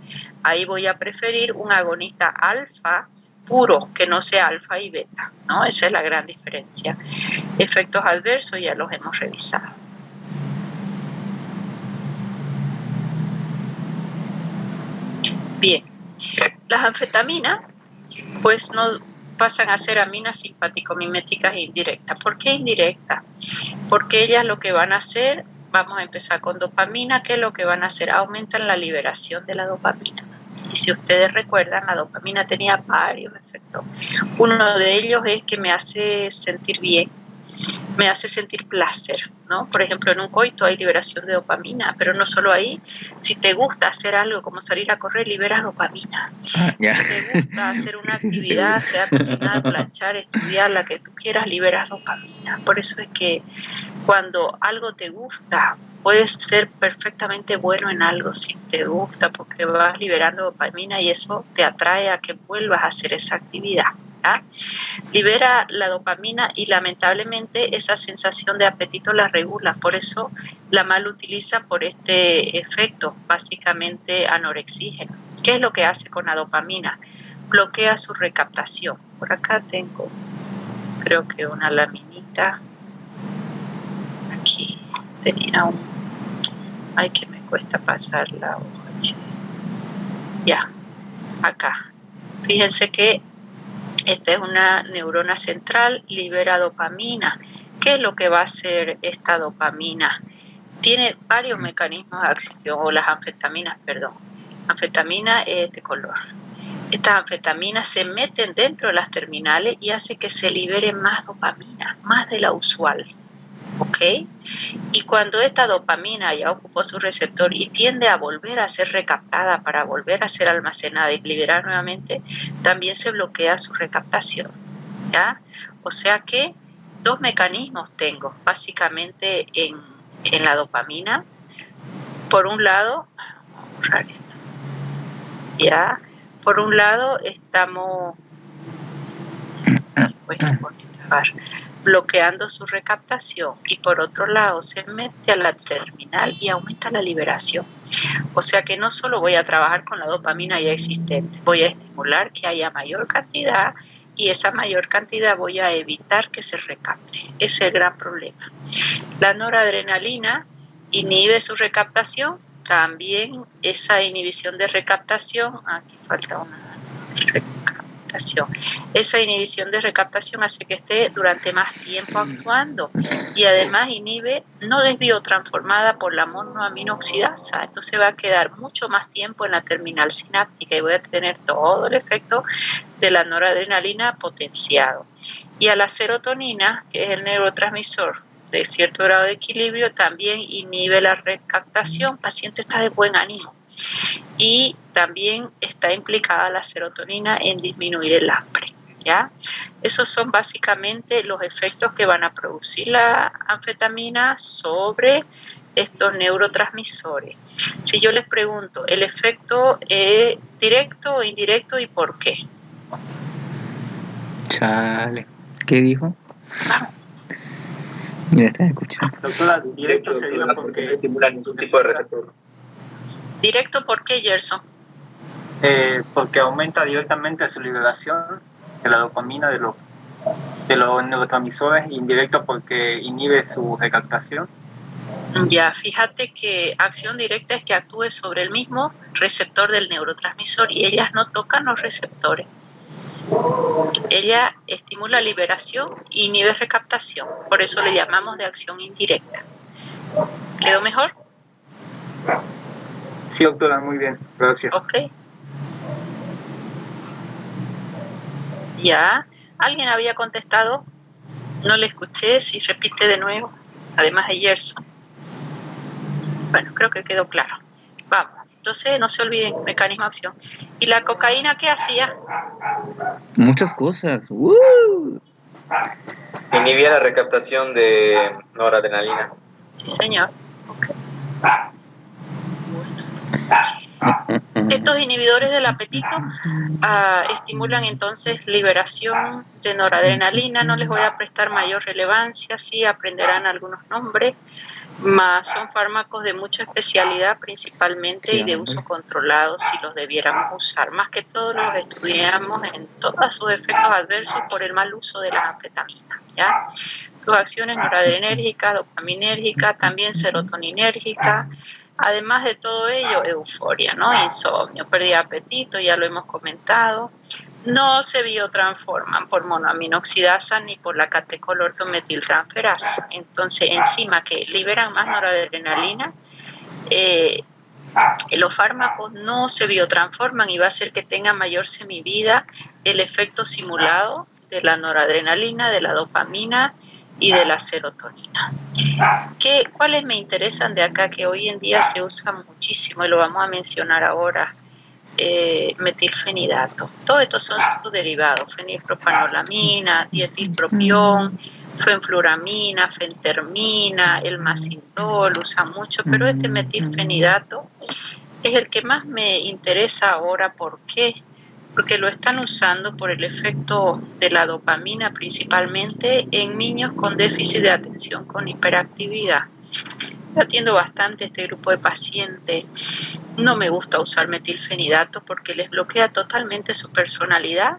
A: Ahí voy a preferir un agonista alfa puro, que no sea alfa y beta, ¿no? Esa es la gran diferencia. Efectos adversos ya los hemos revisado. Bien, las anfetaminas, pues no pasan a ser aminas simpático-miméticas indirectas. ¿Por qué indirectas? Porque ellas lo que van a hacer, vamos a empezar con dopamina, ¿qué es lo que van a hacer? Aumentan la liberación de la dopamina. Y si ustedes recuerdan, la dopamina tenía varios efectos. Uno de ellos es que me hace sentir bien, me hace sentir placer, ¿no? Por ejemplo, en un coito hay liberación de dopamina, pero no solo ahí. Si te gusta hacer algo como salir a correr, liberas dopamina. Si te gusta hacer una actividad, sea cocinar, planchar, estudiar, la que tú quieras, liberas dopamina. Por eso es que cuando algo te gusta, puedes ser perfectamente bueno en algo si te gusta, porque vas liberando dopamina y eso te atrae a que vuelvas a hacer esa actividad. Libera la dopamina y lamentablemente esa sensación de apetito la regula, por eso la mal utiliza por este efecto, básicamente anorexígeno. ¿Qué es lo que hace con la dopamina? Bloquea su recaptación. Por acá tengo, creo que una laminita, aquí tenía un, ay que me cuesta pasar la hoja, ya, acá, fíjense que esta es una neurona central, libera dopamina. ¿Qué es lo que va a hacer esta dopamina? Tiene varios mecanismos de acción, o las anfetaminas, perdón. Anfetamina es de color. Estas anfetaminas se meten dentro de las terminales y hace que se libere más dopamina, más de la usual. ¿Ok? Y cuando esta dopamina ya ocupó su receptor y tiende a volver a ser recaptada para volver a ser almacenada y liberar nuevamente, también se bloquea su recaptación, ¿ya? O sea que dos mecanismos tengo básicamente en la dopamina. Por un lado, vamos a borrar esto, ¿ya? Por un lado estamos bloqueando su recaptación y por otro lado se mete a la terminal y aumenta la liberación. O sea que no solo voy a trabajar con la dopamina ya existente, voy a estimular que haya mayor cantidad y esa mayor cantidad voy a evitar que se recapte. Ese es el gran problema. La noradrenalina inhibe su recaptación, también esa inhibición de recaptación, aquí falta una recaptación. Esa inhibición de recaptación hace que esté durante más tiempo actuando y además inhibe no desbiotransformada por la monoaminoxidasa, entonces va a quedar mucho más tiempo en la terminal sináptica y voy a tener todo el efecto de la noradrenalina potenciado. Y a la serotonina, que es el neurotransmisor de cierto grado de equilibrio, también inhibe la recaptación, el paciente está de buen ánimo. Y también está implicada la serotonina en disminuir el hambre, ¿ya? Esos son básicamente los efectos que van a producir la anfetamina sobre estos neurotransmisores. Si yo les pregunto, ¿el efecto es directo o indirecto y por qué?
E: Chale, ¿qué dijo? Mira, estás escuchando.
G: Doctora, directo sería porque
B: estimula ningún tipo de receptor.
A: ¿Directo por qué, Gerson?
G: Porque aumenta directamente su liberación de la dopamina de los neurotransmisores, indirecto porque inhibe su recaptación.
A: Ya, fíjate que acción directa es que actúe sobre el mismo receptor del neurotransmisor y ellas no tocan los receptores. Ella estimula liberación e inhibe recaptación, por eso le llamamos de acción indirecta. ¿Quedó mejor?
H: Sí, doctora, muy bien, gracias.
A: Ok. Ya, ¿alguien había contestado? No le escuché, si repite de nuevo, además de Gerson. Bueno, creo que quedó claro. Vamos, entonces no se olviden, mecanismo de acción. ¿Y la cocaína qué hacía?
E: Muchas cosas.
B: Inhibía la recaptación de noradrenalina.
A: Sí, señor. Okay. Estos inhibidores del apetito estimulan entonces liberación de noradrenalina. No les voy a prestar mayor relevancia, sí aprenderán algunos nombres, mas son fármacos de mucha especialidad principalmente y de uso controlado si los debiéramos usar. Más que todo los estudiamos en todos sus efectos adversos por el mal uso de las anfetaminas, ¿ya? Sus acciones noradrenérgicas, dopaminérgicas, también serotoninérgicas. Además de todo ello, euforia, ¿no? Insomnio, pérdida de apetito, ya lo hemos comentado. No se biotransforman por monoaminoxidasa ni por la catecolortometiltransferasa. Entonces, enzimas que liberan más noradrenalina, los fármacos no se biotransforman y va a hacer que tenga mayor semivida el efecto simulado de la noradrenalina, de la dopamina y de la serotonina. ¿Cuáles me interesan de acá que hoy en día se usan muchísimo y lo vamos a mencionar ahora? Metilfenidato. Todos estos son sus derivados: fenilpropanolamina, dietilpropión, fenfluramina, fentermina, el macindol, usan mucho, pero este metilfenidato es el que más me interesa ahora. ¿Por qué? Porque lo están usando por el efecto de la dopamina principalmente en niños con déficit de atención con hiperactividad. Yo atiendo bastante este grupo de pacientes. No me gusta usar metilfenidato porque les bloquea totalmente su personalidad,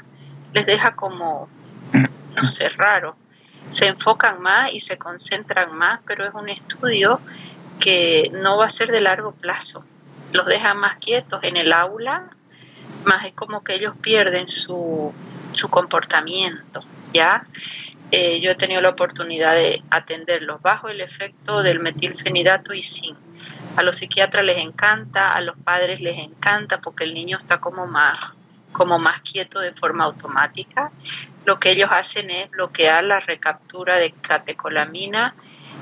A: les deja como, no sé, raro. Se enfocan más y se concentran más, pero es un estudio que no va a ser de largo plazo. Los dejan más quietos en el aula, más es como que ellos pierden su comportamiento, ¿ya? Yo he tenido la oportunidad de atenderlos bajo el efecto del metilfenidato y sin. A los psiquiatras les encanta, a los padres les encanta porque el niño está como más quieto de forma automática. Lo que ellos hacen es bloquear la recaptura de catecolamina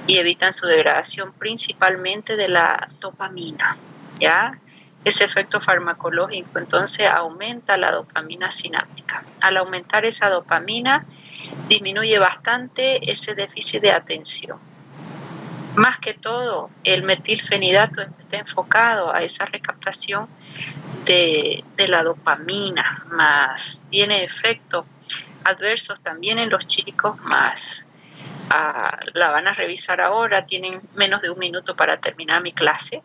A: y evitan su degradación principalmente de la dopamina, ¿ya? Ese efecto farmacológico entonces aumenta la dopamina sináptica. Al aumentar esa dopamina disminuye bastante ese déficit de atención. Más que todo, el metilfenidato está enfocado a esa recaptación de la dopamina, más tiene efectos adversos también en los chicos, más la van a revisar ahora, tienen menos de un minuto para terminar mi clase.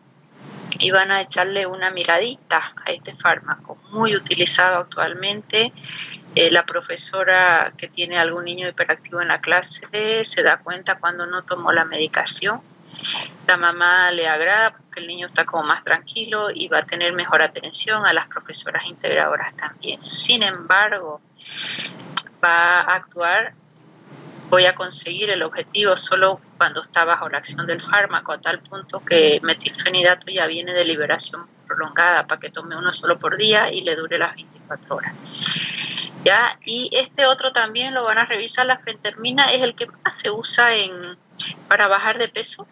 A: Y van a echarle una miradita a este fármaco, muy utilizado actualmente. La profesora que tiene algún niño hiperactivo en la clase se da cuenta cuando no tomó la medicación. La mamá le agrada porque el niño está como más tranquilo y va a tener mejor atención, a las profesoras integradoras también. Sin embargo, va a actuar, voy a conseguir el objetivo solo cuando está bajo la acción del fármaco, a tal punto que metilfenidato ya viene de liberación prolongada para que tome uno solo por día y le dure las 24 horas. ¿Ya? Y este otro también lo van a revisar, la fentermina, es el que más se usa para bajar de peso.